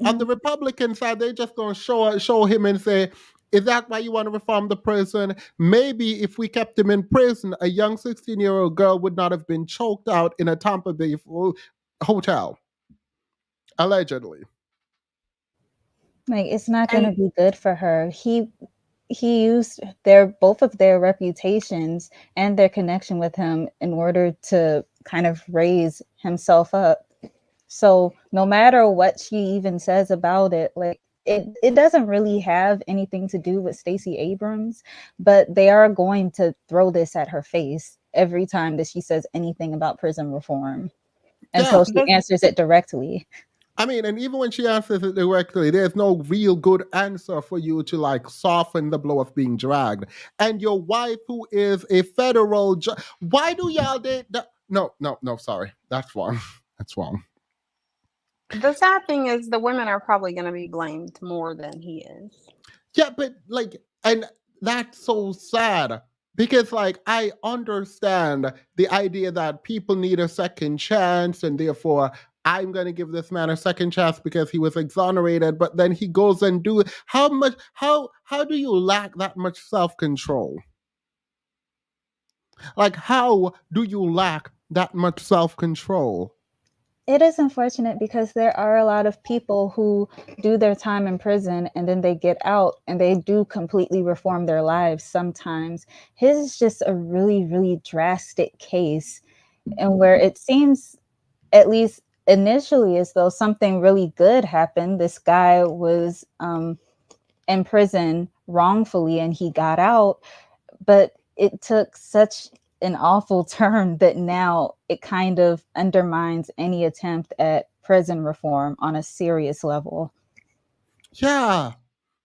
on the Republican side, they're just going to show him and say, is that why you want to reform the prison? Maybe if we kept him in prison, a young 16-year-old girl would not have been choked out in a Tampa Bay hotel. Allegedly. Like it's not going to be good for her. He used both of their reputations and their connection with him in order to kind of raise himself up. So no matter what she even says about it, like it doesn't really have anything to do with Stacey Abrams, but they are going to throw this at her face every time that she says anything about prison reform until she answers it directly. I mean, and even when she answers it directly, there's no real good answer for you to like soften the blow of being dragged. And your wife, who is a federal judge, why do y'all date? No, sorry, that's wrong. That's wrong. The sad thing is the women are probably going to be blamed more than he is. Yeah, but like, and that's so sad because like I understand the idea that people need a second chance and therefore I'm going to give this man a second chance because he was exonerated, but then he goes and do it. How do you lack that much self-control? Like, how do you lack that much self-control? It is unfortunate because there are a lot of people who do their time in prison and then they get out and they do completely reform their lives sometimes. His is just a really, really drastic case, and where it seems, at least initially, as though something really good happened. This guy was in prison wrongfully and he got out, but it took such an awful turn that now it kind of undermines any attempt at prison reform on a serious level. Yeah.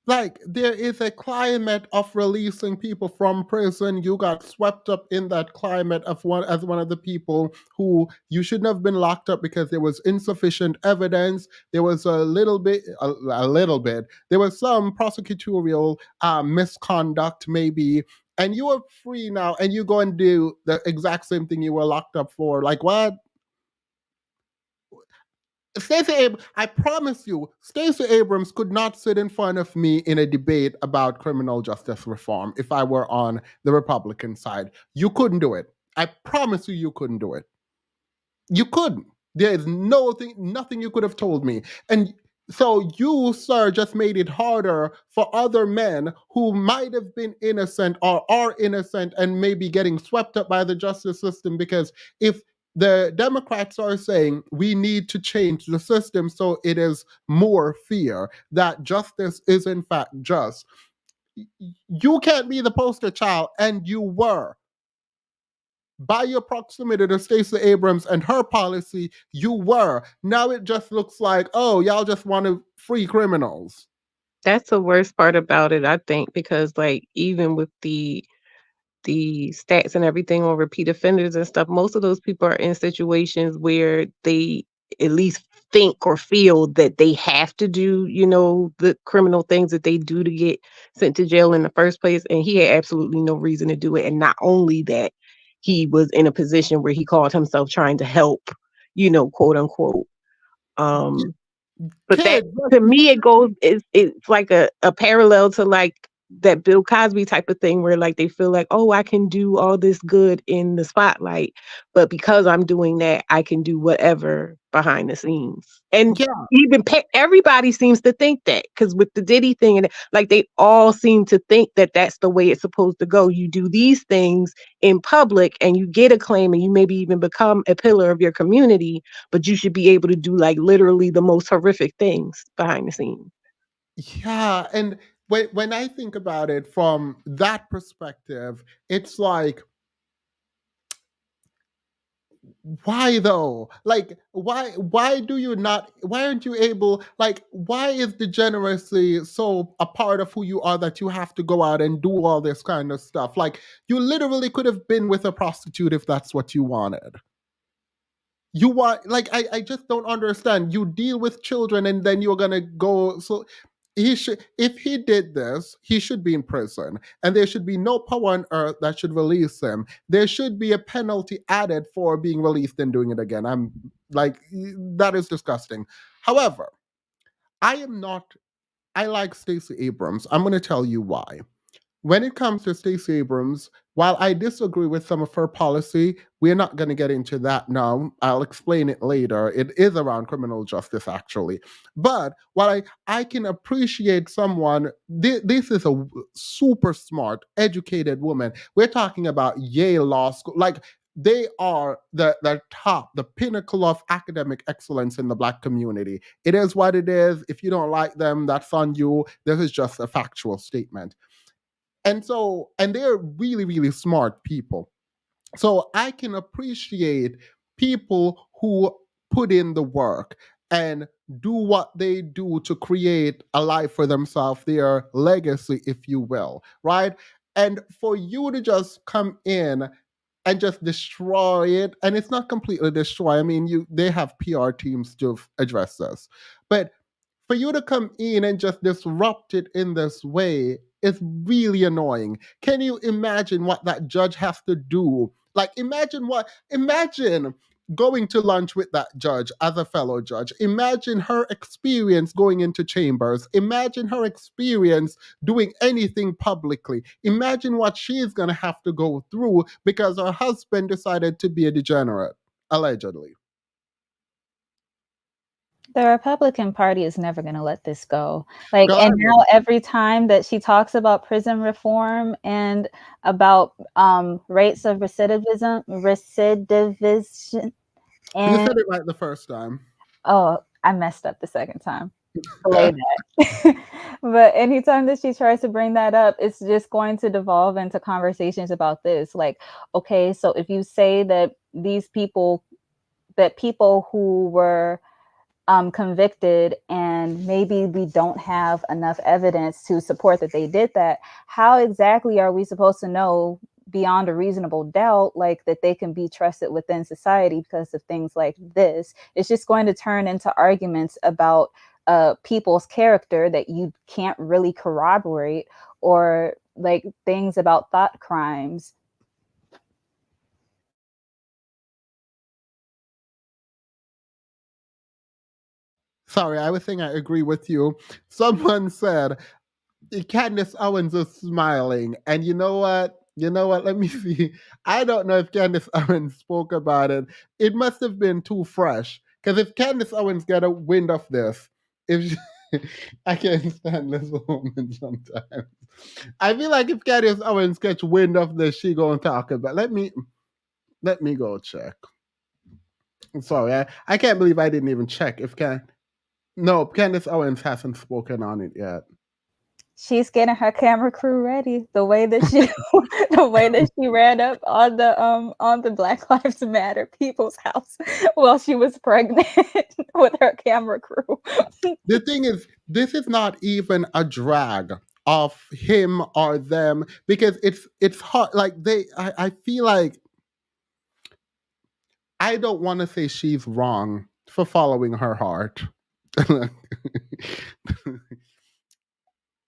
Like, there is a climate of releasing people from prison. You got swept up in that climate as one of the people who you shouldn't have been locked up because there was insufficient evidence. There was a little bit. There was some prosecutorial misconduct, maybe. And you are free now, and you go and do the exact same thing you were locked up for. Like, what? I promise you, Stacey Abrams could not sit in front of me in a debate about criminal justice reform if I were on the Republican side. You couldn't do it. I promise you couldn't do it. You couldn't. There is nothing you could have told me. And so you, sir, just made it harder for other men who might have been innocent or are innocent and maybe getting swept up by the justice system, because if the Democrats are saying we need to change the system so it is more fair, that justice is in fact just, you can't be the poster child, and you were. By your proximity to Stacey Abrams and her policy, you were. Now it just looks like, oh, y'all just want to free criminals. That's the worst part about it, I think, because like even with the stats and everything on repeat offenders and stuff, most of those people are in situations where they at least think or feel that they have to do, the criminal things that they do to get sent to jail in the first place. And he had absolutely no reason to do it. And not only that, he was in a position where he called himself trying to help, quote unquote. But that, to me, it's like a parallel to like that Bill Cosby type of thing where like they feel like, oh, I can do all this good in the spotlight, but because I'm doing that, I can do whatever behind the scenes. And Yeah. even everybody seems to think that because with the Diddy thing and like they all seem to think that that's the way it's supposed to go. You do these things in public and you get acclaim and you maybe even become a pillar of your community, but you should be able to do like literally the most horrific things behind the scenes. Yeah, and when I think about it from that perspective, it's like, why though? Like, why do you not? Why aren't you able? Like, why is degeneracy so a part of who you are that you have to go out and do all this kind of stuff? Like, you literally could have been with a prostitute if that's what you wanted. You want, like, I just don't understand. You deal with children and then you're gonna go. So he should, if he did this, he should be in prison, and there should be no power on earth that should release him. There should be a penalty added for being released and doing it again. I'm like, that is disgusting. However, I am not, I like Stacey Abrams. I'm gonna tell you why. When it comes to Stacey Abrams, while I disagree with some of her policy, we're not going to get into that now. I'll explain it later. It is around criminal justice, actually. But while I can appreciate someone, this is a super smart, educated woman. We're talking about Yale Law School. Like, they are the top, the pinnacle of academic excellence in the Black community. It is what it is. If you don't like them, that's on you. This is just a factual statement. And so, and they're really, really smart people. So I can appreciate people who put in the work and do what they do to create a life for themselves, their legacy, if you will, right? And for you to just come in and just destroy it, and it's not completely destroy. I mean, they have PR teams to address this, but for you to come in and just disrupt it in this way is really annoying. Can you imagine what that judge has to do? Like, imagine going to lunch with that judge as a fellow judge. Imagine her experience going into chambers. Imagine her experience doing anything publicly. Imagine what she's going to have to go through because her husband decided to be a degenerate, allegedly. The Republican Party is never going to let this go. Like, Girl, and now every time that she talks about prison reform and about rates of recidivism, you and said it right the first time. oh, I messed up the second time. Belay that. But anytime that she tries to bring that up, it's just going to devolve into conversations about this. Like, okay, so if you say that people who were convicted and maybe we don't have enough evidence to support that they did that, how exactly are we supposed to know beyond a reasonable doubt like that they can be trusted within society because of things like this? It's just going to turn into arguments about people's character that you can't really corroborate, or like things about thought crimes. Sorry, I was saying I agree with you. Someone said Candace Owens is smiling, and you know what? You know what? Let me see. I don't know if Candace Owens spoke about it. It must have been too fresh. Because if Candace Owens got a wind of this, if she, I can't stand this woman sometimes. I feel like if Candace Owens catch wind of this, she gonna talk about. Let me go check. I'm sorry, I can't believe I didn't even check. No, Candace Owens hasn't spoken on it yet. She's getting her camera crew ready. The way that she the way that she ran up on the Black Lives Matter people's house while she was pregnant with her camera crew. The thing is, this is not even a drag of him or them because it's hard. Like I feel like I don't want to say she's wrong for following her heart.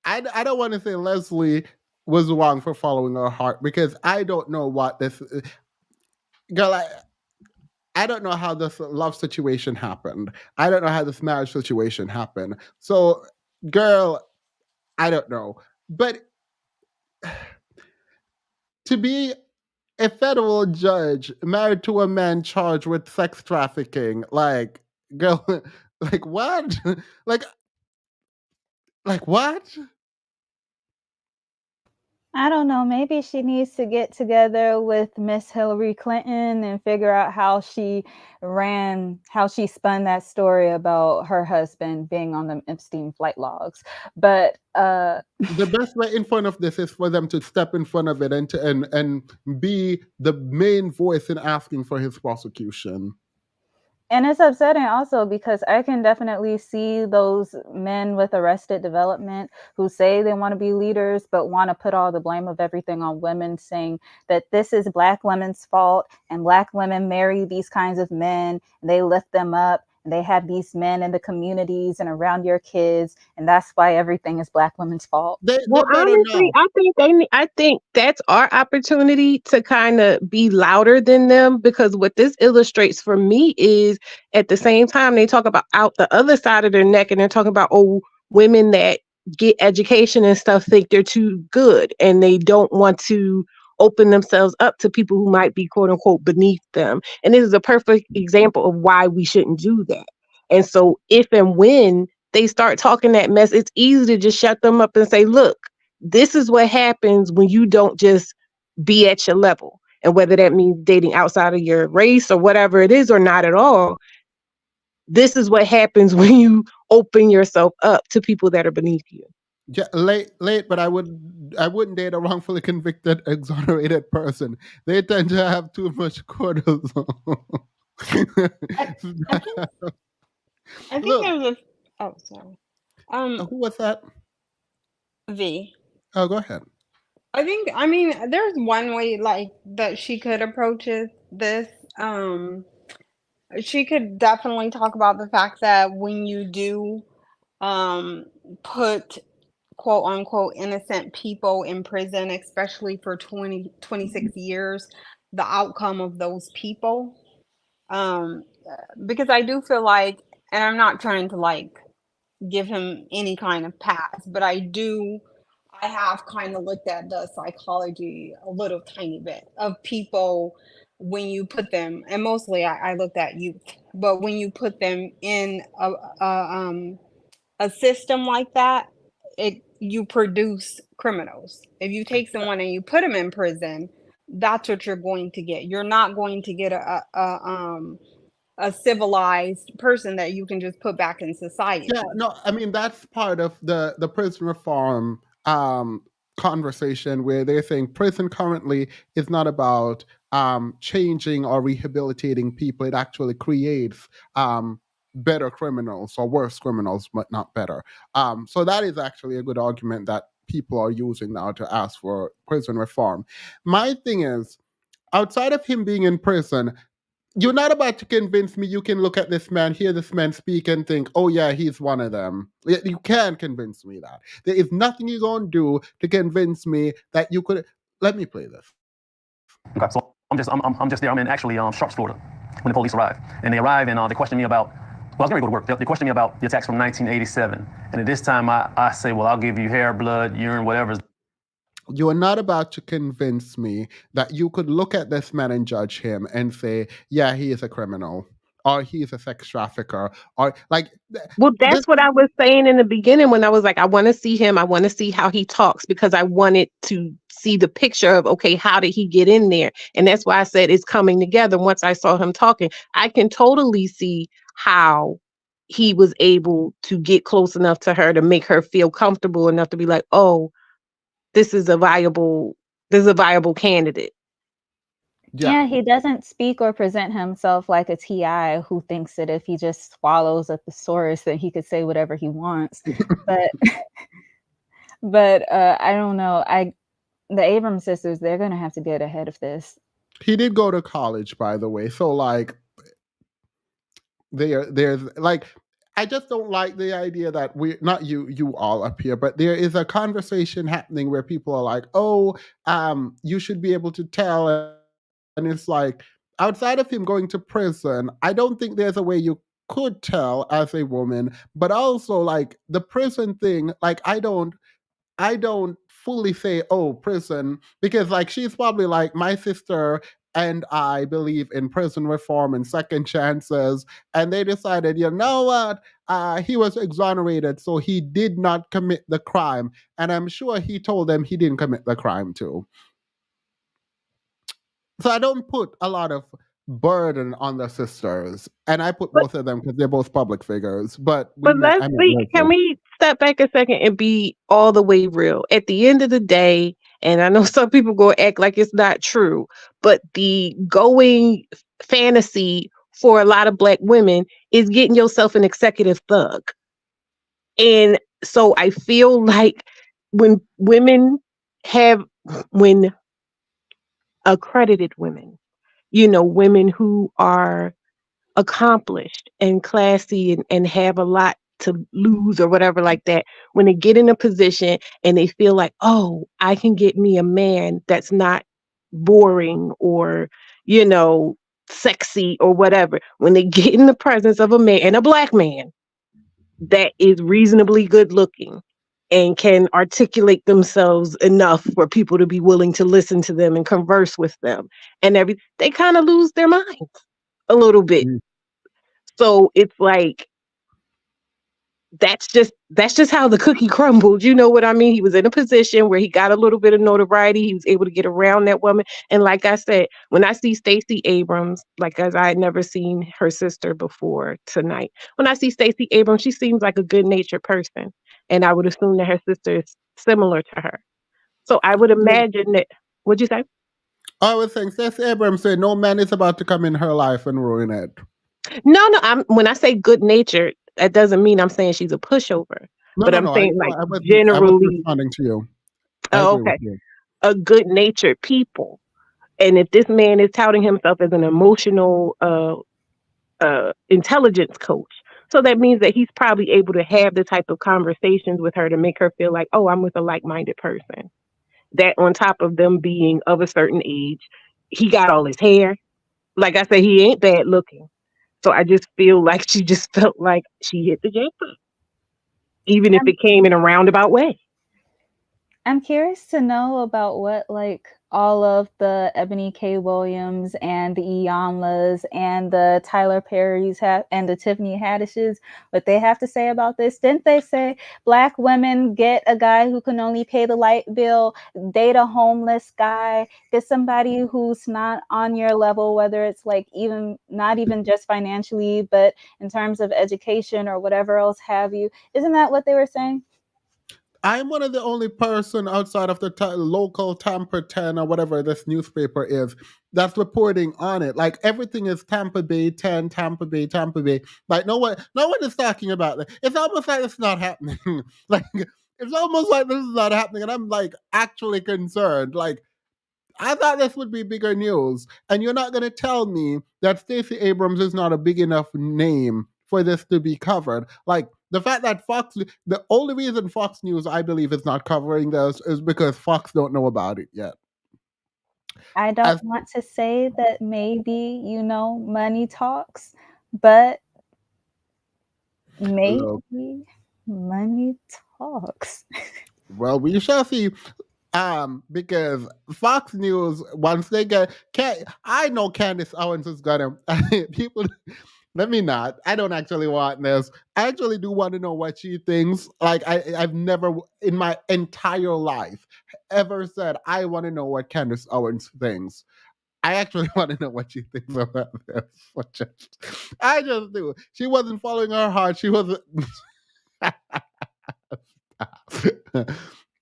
I don't want to say Leslie was wrong for following her heart because I don't know what this girl. I don't know how this love situation happened. I don't know how this marriage situation happened. So, girl, I don't know. But to be a federal judge married to a man charged with sex trafficking, like, girl, like what? like, like what? I don't know. Maybe she needs to get together with Miss Hillary Clinton and figure out how she spun that story about her husband being on the Epstein flight logs. But The best way in front of this is for them to step in front of it and and be the main voice in asking for his prosecution. and it's upsetting also because I can definitely see those men with arrested development who say they want to be leaders but want to put all the blame of everything on women, saying that this is Black women's fault and Black women marry these kinds of men and they lift them up and they have these men in the communities and around your kids, and that's why everything is Black women's fault. They Well, better honestly, know. I think that's our opportunity to kind of be louder than them, because what this illustrates for me is at the same time they talk about out the other side of their neck and they're talking about, oh, women that get education and stuff think they're too good and they don't want to open themselves up to people who might be quote unquote beneath them. And this is a perfect example of why we shouldn't do that. And so if and when they start talking that mess, it's easy to just shut them up and say, look, this is what happens when you don't just be at your level. And whether that means dating outside of your race or whatever it is or not at all, this is what happens when you open yourself up to people that are beneath you. Yeah, late, but I wouldn't date a wrongfully convicted, exonerated person. They tend to have too much cortisol. I, I think I think Look, there's a oh sorry. who was that? V. Oh, go ahead. I mean there's one way like that she could approach this. She could definitely talk about the fact that when you do put quote unquote innocent people in prison, especially for 26 years, the outcome of those people. Um, because I do feel like, and I'm not trying to like give him any kind of pass, but I have kind of looked at the psychology a little tiny bit of people when you put them, and mostly I looked at youth, but when you put them in a system like that, you produce criminals. If you take someone and you put them in prison, that's what you're going to get. You're not going to get a civilized person that you can just put back in society. Yeah, no, I mean that's part of the prison reform conversation where they're saying prison currently is not about changing or rehabilitating people. It actually creates better criminals or worse criminals, but not better. So that is actually a good argument that people are using now to ask for prison reform. My thing is, outside of him being in prison, you're not about to convince me you can look at this man, hear this man speak, and think, oh, yeah, he's one of them. You can't convince me that. There is nothing you're going to do to convince me that you could. Let me play this. Okay, so I'm just there. I'm in actually Sharps, Florida, when the police arrive, and they arrive and they question me about. Well, I was going to go to work. They question me about the attacks from 1987, and at this time I say, well, I'll give you hair, blood, urine, whatever. You are not about to convince me that you could look at this man and judge him and say, yeah, he is a criminal, or he's a sex trafficker, or like. Well, This, that's what I was saying in the beginning when I was like, I want to see him. I want to see how he talks because I wanted to see the picture of, okay, how did he get in there? And that's why I said it's coming together. Once I saw him talking, I can totally see how he was able to get close enough to her to make her feel comfortable enough to be like, oh, this is a viable candidate. Yeah, yeah. he doesn't speak or present himself like a TI who thinks that if he just swallows a thesaurus that he could say whatever he wants. But I don't know. The Abrams sisters, they're gonna have to get ahead of this. He did go to college, by the way. So, like, there's like, I just don't like the idea that we, not you all up here, but there is a conversation happening where people are like, oh, you should be able to tell. And it's like, outside of him going to prison, I don't think there's a way you could tell as a woman. But also, like, the prison thing, like, I don't fully say, oh, prison, because like she's probably like, my sister and I believe in prison reform and second chances, and they decided, you know what, he was exonerated, so he did not commit the crime, and I'm sure he told them he didn't commit the crime too. So I don't put a lot of burden on the sisters, and I put But both of them because they're both public figures. But but let's I met see. Can Leslie. we step back a second and be all the way real? At the end of the day, and I know some people go act like it's not true, but the going fantasy for a lot of Black women is getting yourself an executive thug. And so I feel like when women have, when accredited women, women who are accomplished and classy and have a lot to lose or whatever like that, when they get in a position and they feel like, oh, I can get me a man that's not boring or, you know, sexy or whatever, when they get in the presence of a man, and a Black man that is reasonably good looking and can articulate themselves enough for people to be willing to listen to them and converse with them and they kind of lose their minds a little bit. Mm. So it's like that's just how the cookie crumbled. You know what I mean? He was in a position where he got a little bit of notoriety. He was able to get around that woman. And like I said, when I see Stacey Abrams, like, as I had never seen her sister before tonight, when I see Stacey Abrams, she seems like a good-natured person. And I would assume that her sister is similar to her. So I would imagine that. What'd you say? I was saying, Stacey Abrams said, no man is about to come in her life and ruin it. No, when I say good natured, that doesn't mean I'm saying she's a pushover. No, But no, I'm no. saying, like, I was generally, responding to you. I oh, agree with okay, you. a good natured people. And if this man is touting himself as an emotional intelligence coach, so that means that he's probably able to have the type of conversations with her to make her feel like, oh, I'm with a like-minded person. That on top of them being of a certain age, he got all his hair. Like I said, he ain't bad looking. So I just feel like she just felt like she hit the jackpot, even if I'm it came in a roundabout way. I'm curious to know about what, like, all of the Ebony K. Williams and the Iyanlas and the Tyler Perrys and the Tiffany Haddishes, what they have to say about this. Didn't they say Black women get a guy who can only pay the light bill, date a homeless guy, get somebody who's not on your level, whether it's like even not even just financially, but in terms of education or whatever else have you? Isn't that what they were saying? I'm one of the only person outside of the local Tampa 10 or whatever this newspaper is that's reporting on it. Like everything is Tampa Bay 10, Tampa Bay, Tampa Bay. Like no one is talking about that. It's almost like it's not happening. Like it's almost like this is not happening, and I'm like actually concerned. Like I thought this would be bigger news, and you're not going to tell me that Stacey Abrams is not a big enough name for this to be covered. Like the fact that the only reason Fox News, I believe, is not covering this is because Fox don't know about it yet. I don't want to say that maybe, money talks, but maybe money talks. Well, we shall see. Because Fox News, once they get, I know Candace Owens is gonna people. Let me not. I don't actually want this. I actually do want to know what she thinks. Like I've never in my entire life ever said I want to know what Candace Owens thinks. I actually want to know what she thinks about this. I just do. She wasn't following her heart. She wasn't.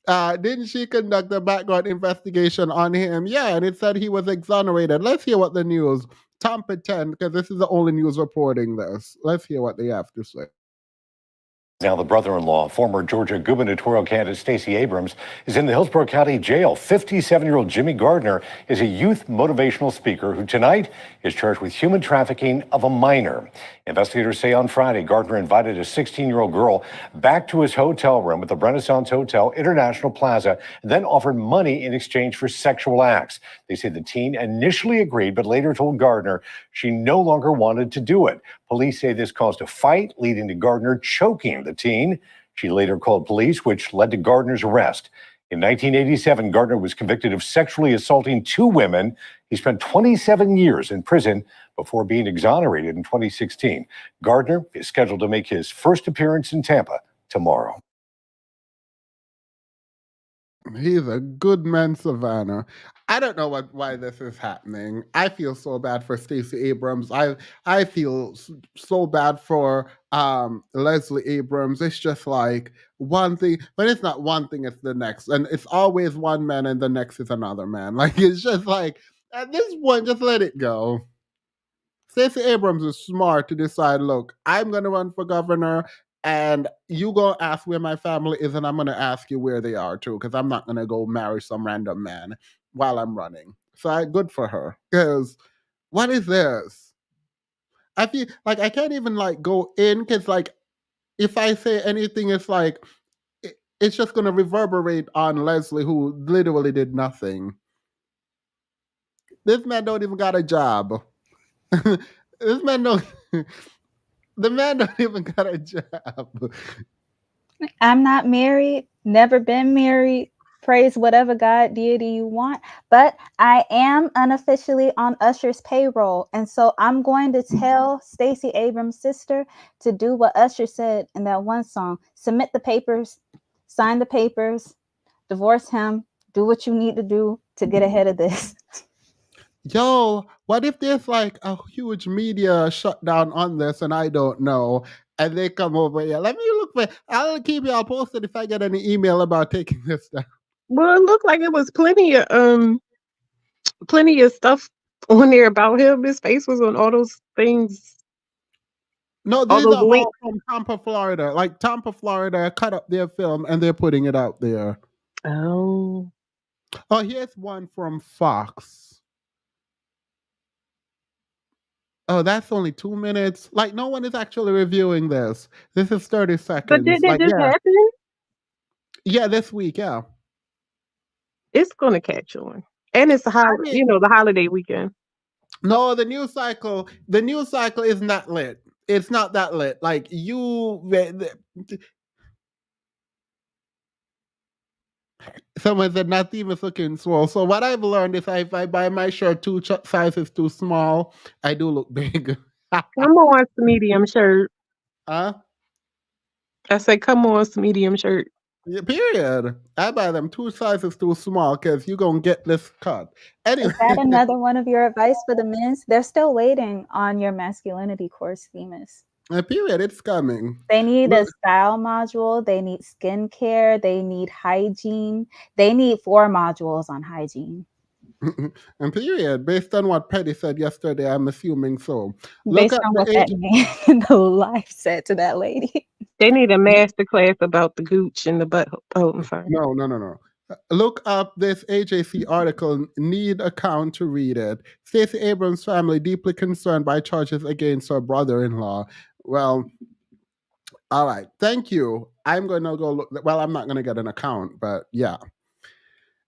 Didn't she conduct a background investigation on him? Yeah, and it said he was exonerated. Let's hear what the news, Tampa 10, because this is the only news reporting this. Let's hear what they have to say. Now, the brother-in-law, former Georgia gubernatorial candidate Stacey Abrams, is in the Hillsborough County Jail. 57-year-old Jimmy Gardner is a youth motivational speaker who tonight is charged with human trafficking of a minor. Investigators say on Friday, Gardner invited a 16-year-old girl back to his hotel room at the Renaissance Hotel International Plaza, and then offered money in exchange for sexual acts. They say the teen initially agreed, but later told Gardner she no longer wanted to do it. Police say this caused a fight, leading to Gardner choking the teen. She later called police, which led to Gardner's arrest. In 1987, Gardner was convicted of sexually assaulting 2 women. He spent 27 years in prison before being exonerated in 2016. Gardner is scheduled to make his first appearance in Tampa tomorrow. He's a good man, Savannah. I don't know why this is happening. I feel so bad for Stacey Abrams. I feel so bad for Leslie Abrams. It's just like one thing, but it's not one thing, it's the next. And it's always one man and the next is another man. Like it's just like at this point, just let it go. Stacey Abrams is smart to decide, look, I'm gonna run for governor and you gonna ask where my family is, and I'm gonna ask you where they are too, because I'm not gonna go marry some random man while I'm running. So good for her. Because what is this? I feel like I can't even like go in because like if I say anything, it's like it's just gonna reverberate on Leslie, who literally did nothing. This man don't even got a job. This man don't. The man don't even got a job. I'm not married, never been married. Praise whatever God deity you want. But I am unofficially on Usher's payroll. And so I'm going to tell Stacey Abrams' sister to do what Usher said in that one song. Submit the papers, sign the papers, divorce him, do what you need to do to get ahead of this. Yo, what if there's like a huge media shutdown on this and I don't know? And they come over here. Let me look for. I'll keep y'all posted if I get any email about taking this down. Well, it looked like it was plenty of stuff on there about him. His face was on all those things, No, all these those are links. all from Tampa, Florida. Like Tampa, Florida cut up their film and they're putting it out there. Oh, Oh, here's one from Fox. Oh, that's only 2 minutes. Like no one is actually reviewing this. This is 30 but seconds. did that Like just happen? yeah, this week, yeah. It's gonna catch on, and it's I mean, the holiday weekend. no, the news cycle is not lit. It's not that lit. Like someone said not even looking small. So what I've learned is if I buy my shirt two sizes too small, I do look big. Come on, some medium shirt. Huh? I say, come on, some medium shirt. Yeah, period. I buy them 2 sizes too small because you're gonna get this cut. Anyway, Is that another one of your advice for the men's? They're still waiting on your masculinity course, Themis. period. It's coming. They need a Look, style module. They need skincare. They need hygiene. They need 4 modules on hygiene. and period. Based on what Petty said yesterday, I'm assuming so. Look Based at on the what that man in the life said to that lady. They need a master class about the gooch and the butt. Oh, I'm sorry. No. Look up this AJC article. Need account to read it. Stacey Abrams' family deeply concerned by charges against her brother-in-law. Well, all right. Thank you. I'm going to go look. Well, I'm not going to get an account, but yeah.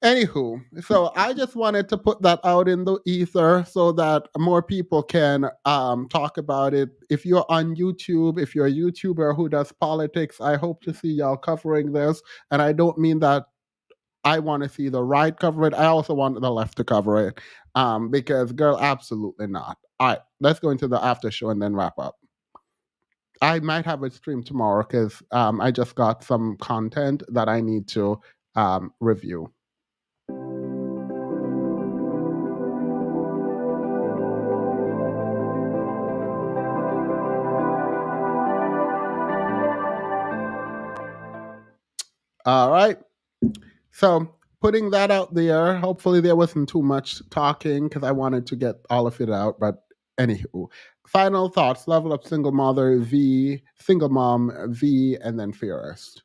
Anywho, so I just wanted to put that out in the ether so that more people can talk about it. If you're on YouTube, if you're a YouTuber who does politics, I hope to see y'all covering this. And I don't mean that I want to see the right cover it. I also want the left to cover it. Because girl, absolutely not. All right, let's go into the after show and then wrap up. I might have a stream tomorrow because I just got some content that I need to review. All right. So putting that out there, hopefully there wasn't too much talking because I wanted to get all of it out. But anywho, final thoughts: Level Up, Single Mother V, Single Mom V, and then Fairest.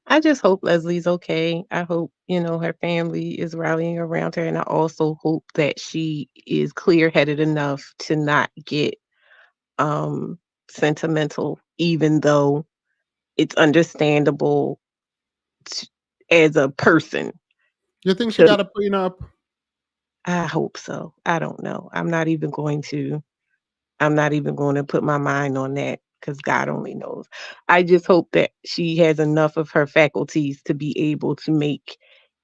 I just hope Leslie's okay. I hope, her family is rallying around her. And I also hope that she is clear headed enough to not get sentimental, even though it's understandable as a person. You think she got a prenup? I hope so. I don't know. I'm not even going to put my mind on that because God only knows. I just hope that she has enough of her faculties to be able to make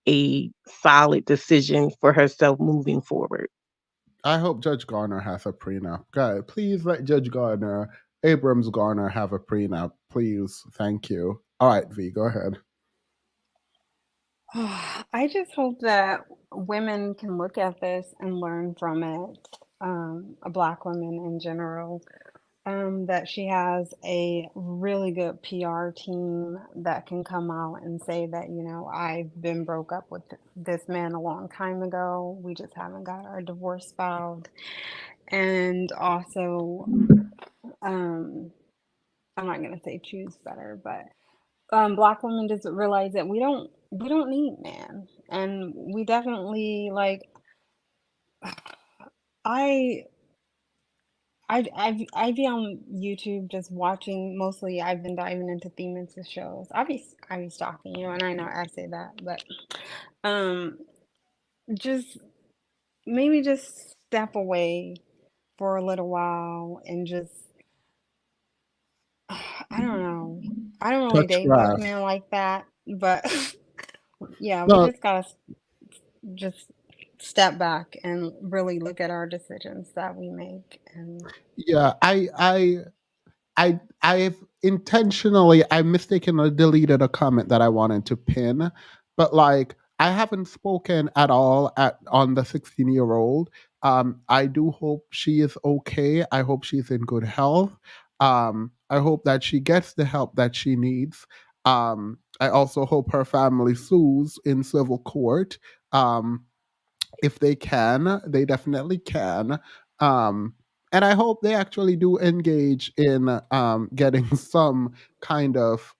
a solid decision for herself moving forward. I hope Judge Garner has a prenup. God, please let Judge Garner, Abrams Garner, have a prenup. Please. Thank you. All right, V, go ahead. I just hope that women can look at this and learn from it. Black women in general, that she has a really good PR team that can come out and say that, I've been broke up with this man a long time ago. We just haven't got our divorce filed. And also, I'm not gonna say choose better, but Black women just realize that we don't need man, and we definitely like. I I be on YouTube just watching. Mostly, I've been diving into Themis' shows. I be stalking you, and I know I say that, but um, just maybe just step away for a little while and just I don't know. I don't really Touch date black grass. men like that, but yeah, we No, just gotta just step back and really look at our decisions that we make. And yeah, I've intentionally, I mistakenly deleted a comment that I wanted to pin, but like I haven't spoken at all on the 16-year-old. I do hope she is okay. I hope she's in good health. I hope that she gets the help that she needs. I also hope her family sues in civil court. Um, if they can, they definitely can. Um, and I hope they actually do engage in getting some kind of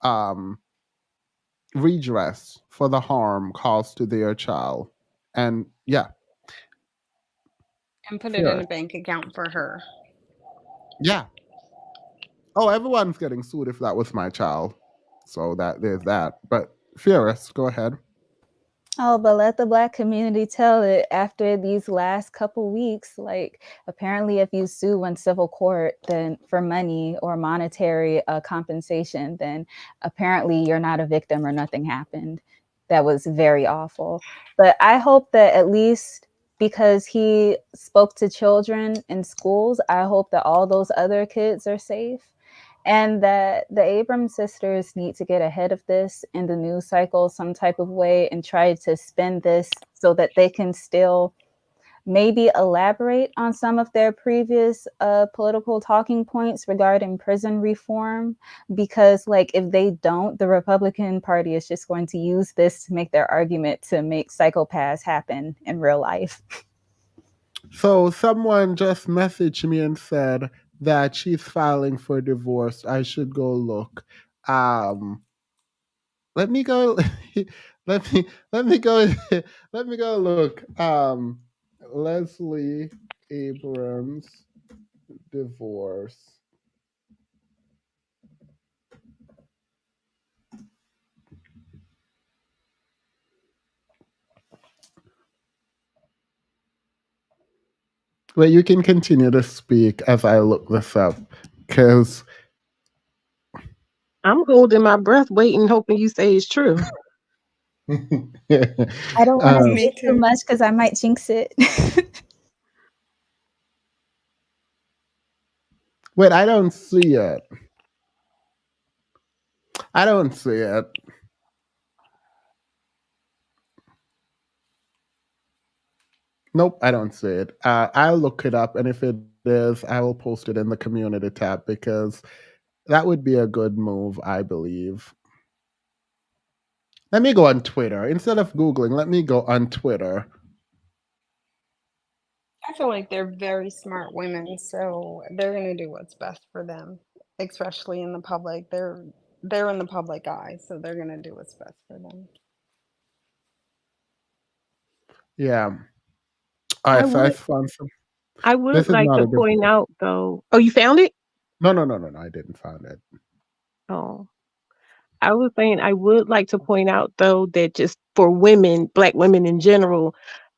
redress for the harm caused to their child. And yeah, put it in fair. a bank account for her. Yeah. Oh, everyone's getting sued if that was my child. So that there's that. But Fierce, go ahead. Oh, but let the Black community tell it after these last couple weeks. Like, apparently, if you sue in civil court, then for money or monetary compensation, then apparently you're not a victim or nothing happened. That was very awful. But I hope that at least because he spoke to children in schools, I hope that all those other kids are safe. And that the Abrams sisters need to get ahead of this in the news cycle some type of way and try to spin this so that they can still maybe elaborate on some of their previous political talking points regarding prison reform. Because like if they don't, the Republican Party is just going to use this to make their argument to make psychopaths happen in real life. So someone just messaged me and said that she's filing for divorce. I should go look. Um, let me go. let me go. Let me go look. Leslie Abrams divorce. Well, you can continue to speak as I look this up, because I'm holding my breath, waiting, hoping you say it's true. I don't want to um, say Me too too. much because I might jinx it. wait, I don't see it. I don't see it. Nope, I don't see it. I'll look it up, and if it is, I will post it in the community tab because that would be a good move, I believe. Let me go on Twitter. Instead of Googling, let me go on Twitter. I feel like they're very smart women, so they're gonna do what's best for them, especially in the public. They're in the public eye, so they're gonna do what's best for them. Yeah. All I right, so I would found some. I would This is like not to a point divorce. out though. Oh, you found it? No, no, no, no, no. I didn't find it. Oh. I was saying I would like to point out though that just for women, black women in general,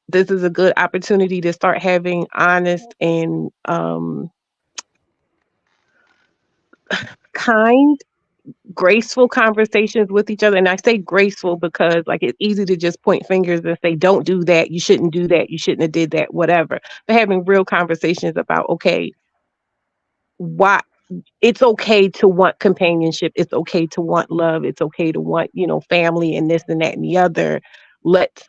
this is a good opportunity to start having honest and kind, graceful conversations with each other. And I say graceful because like it's easy to just point fingers and say, don't do that, you shouldn't do that, you shouldn't have did that, whatever. But having real conversations about, okay, why it's okay to want companionship, it's okay to want love, it's okay to want, family and this and that and the other. Let's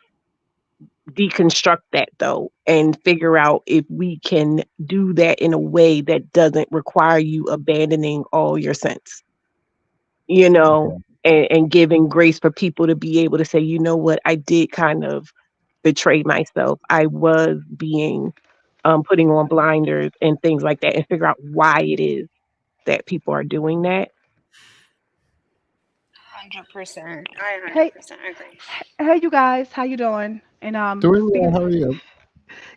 deconstruct that though and figure out if we can do that in a way that doesn't require you abandoning all your sense, you know, Okay. and giving grace for people to be able to say, you know what, I did kind of betray myself. I was being putting on blinders and things like that, and figure out why it is that people are doing that. 100%. I Hey, 100% agree. hey, you guys, how you doing? And Doing well. speaking, How are you?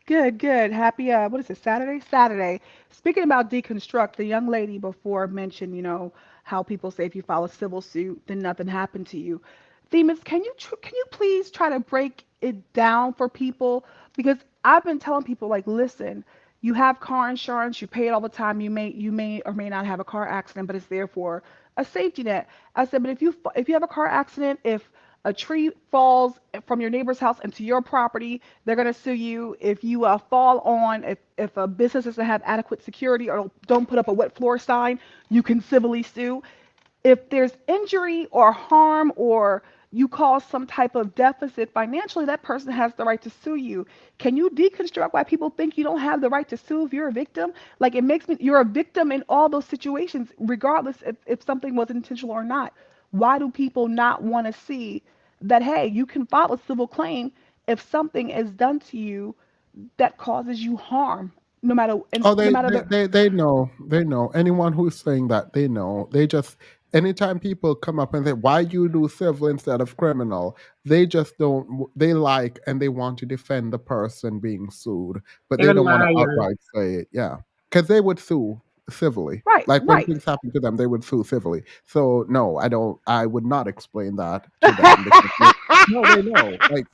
good, good. Happy, what is it, Saturday? Saturday. Speaking about deconstruct, the young lady before mentioned, how people say if you file a civil suit, then nothing happened to you. Themis, can you please try to break it down for people? Because I've been telling people like, listen, you have car insurance, you pay it all the time. You may or may not have a car accident, but it's there for a safety net. I said, but if you have a car accident, if a tree falls from your neighbor's house into your property, they're going to sue you. If you fall on, if a business doesn't have adequate security or don't put up a wet floor sign, you can civilly sue. If there's injury or harm or you cause some type of deficit financially, that person has the right to sue you. Can you deconstruct why people think you don't have the right to sue if you're a victim? Like it makes me, you're a victim in all those situations, regardless if something was intentional or not. Why do people not want to see that, hey, you can file a civil claim if something is done to you that causes you harm, no matter and Oh, no they, matter they the they they know. They know. Anyone who's saying that, they know. They just anytime people come up and say, "Why you do civil instead of criminal?" They just don't. They like and they want to defend the person being sued, but they They're don't want to liars. outright say it. Yeah, because they would sue civilly. right, Like when right. things happen to them, they would sue civilly. So no, I don't. I would not explain that to them because no, they know. Like,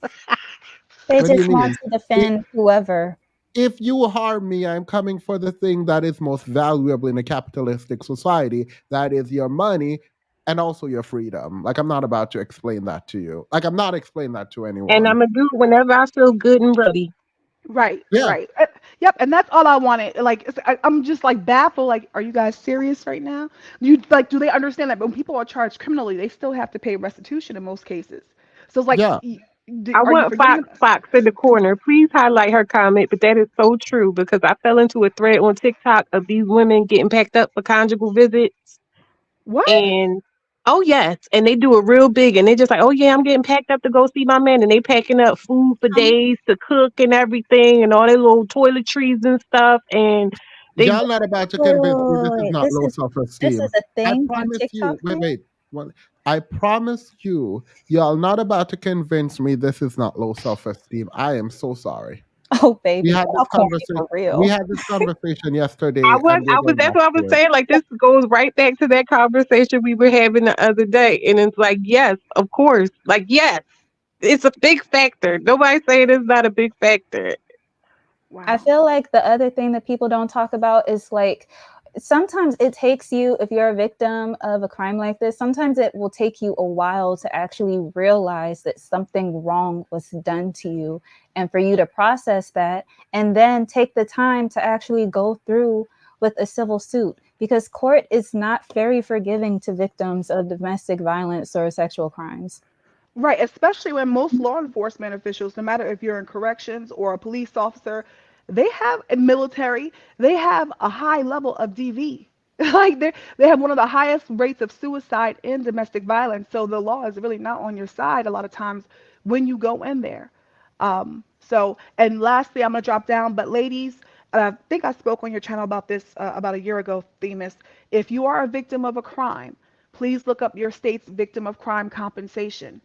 They what do you just want mean? to defend whoever. If you harm me, I'm coming for the thing that is most valuable in a capitalistic society. That is your money and also your freedom. Like, I'm not about to explain that to you. Like, I'm not explaining that to And anyone. I'm gonna do it whenever I feel good and ready. Right, Yeah, right. Yep, and that's all I wanted. Like, I'm just like baffled. Like, are you guys serious right now? You like, do they understand that when people are charged criminally, they still have to pay restitution in most cases? So it's like, yeah. I are you want forgetting Fox about? Fox in the corner. Please highlight her comment, but that is so true because I fell into a thread on TikTok of these women getting packed up for conjugal visits. What? And oh yes, and they do it real big, and they just like, oh yeah, I'm getting packed up to go see my man, and they packing up food for Um, days to cook and everything, and all their little toiletries and stuff, and they Y'all not about to wait, wait, convince me wait, this wait, is wait. not low self This is esteem. a I thing on promise you, TikTok wait, now. wait. One, I promise you, y'all not about to convince me this is not low self esteem. I am so sorry. Oh, We baby, had this y'all corny conversation. for We real. had this conversation I yesterday, was, and we're I was. going That's back what I was to it. saying. Like this goes right back to that conversation we were having the other day, and it's like, yes, of course, like yes, it's a big factor. Nobody's saying it's not a big factor. I Wow. feel like the other thing that people don't talk about is like sometimes it takes you, if you're a victim of a crime like this, sometimes it will take you a while to actually realize that something wrong was done to you and for you to process that and then take the time to actually go through with a civil suit because court is not very forgiving to victims of domestic violence or sexual crimes. Right, especially when most law enforcement officials, no matter if you're in corrections or a police officer, they have in military, they have a high level of DV. Like they have one of the highest rates of suicide in domestic violence. So the law is really not on your side a lot of times when you go in there. And lastly, I'm gonna drop down, but ladies, I think I spoke on your channel about this about a year ago, Themis. If you are a victim of a crime, please look up your state's victim of crime compensation.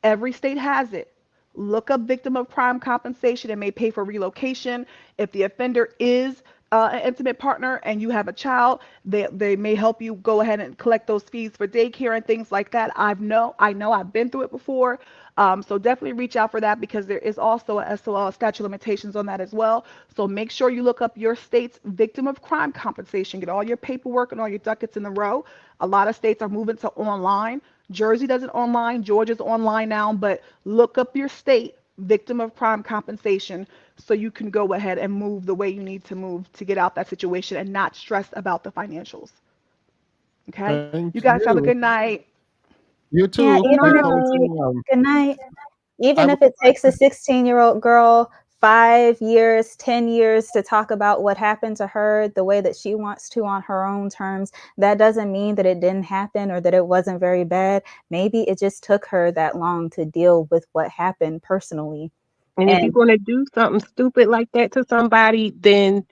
Every state has it. Look up victim of crime compensation. It may pay for relocation. If the offender is an intimate partner and you have a child, they may help you go ahead and collect those fees for daycare and things like that. I know I've been through it before. So definitely reach out for that because there is also a SOL statute of limitations on that as well. So make sure you look up your state's victim of crime compensation. Get all your paperwork and all your ducats in a row. A lot of states are moving to online. Jersey does it online. Georgia's online now. But look up your state victim of crime compensation so you can go ahead and move the way you need to move to get out that situation and not stress about the financials. Okay? Thank You guys have a you. good night. You Yeah, too. Good even if Because night. good night. I Even would if it like takes a 16-year-old girl 5 years, 10 years to talk about what happened to her the way that she wants to on her own terms, that doesn't mean that it didn't happen or that it wasn't very bad. Maybe it just took her that long to deal with what happened personally. And if you're And going to do something stupid like that to somebody, then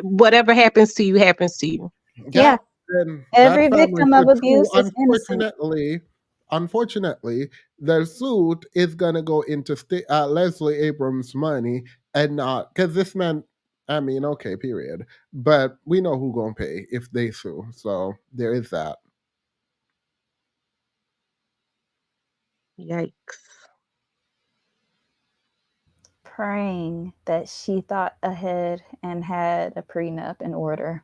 whatever happens to you happens to you. yeah, yeah, and that every family victim of should sue. abuse is innocent. Unfortunately, the suit is gonna go into Leslie Abrams' money and not because this man. I mean, okay, period. But we know who gonna pay if they sue. So there is that. Yikes. Praying that she thought ahead and had a prenup in order.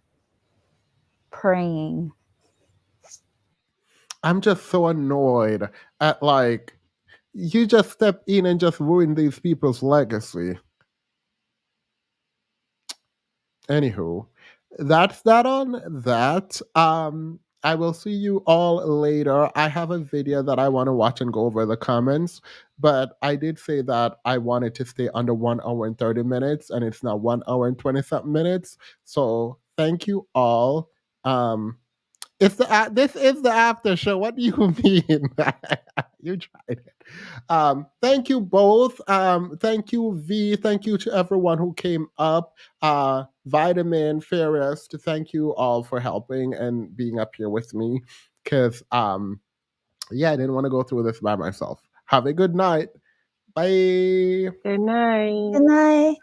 Praying. I'm just so annoyed at like you just step in and just ruin these people's legacy. Anywho, that's that on that. I will see you all later. I have a video that I want to watch and go over the comments, but I did say that I wanted to stay under 1 hour and 30 minutes, and it's now 1 hour and 20 something minutes. So thank you all. It's this is the after show. What do you mean? You tried it. Thank you both. Thank you, V. Thank you to everyone who came up. Vitamin, Fairest. Thank you all for helping and being up here with me. Cause yeah, I didn't want to go through this by myself. Have a good night. Bye. Good night. Good night.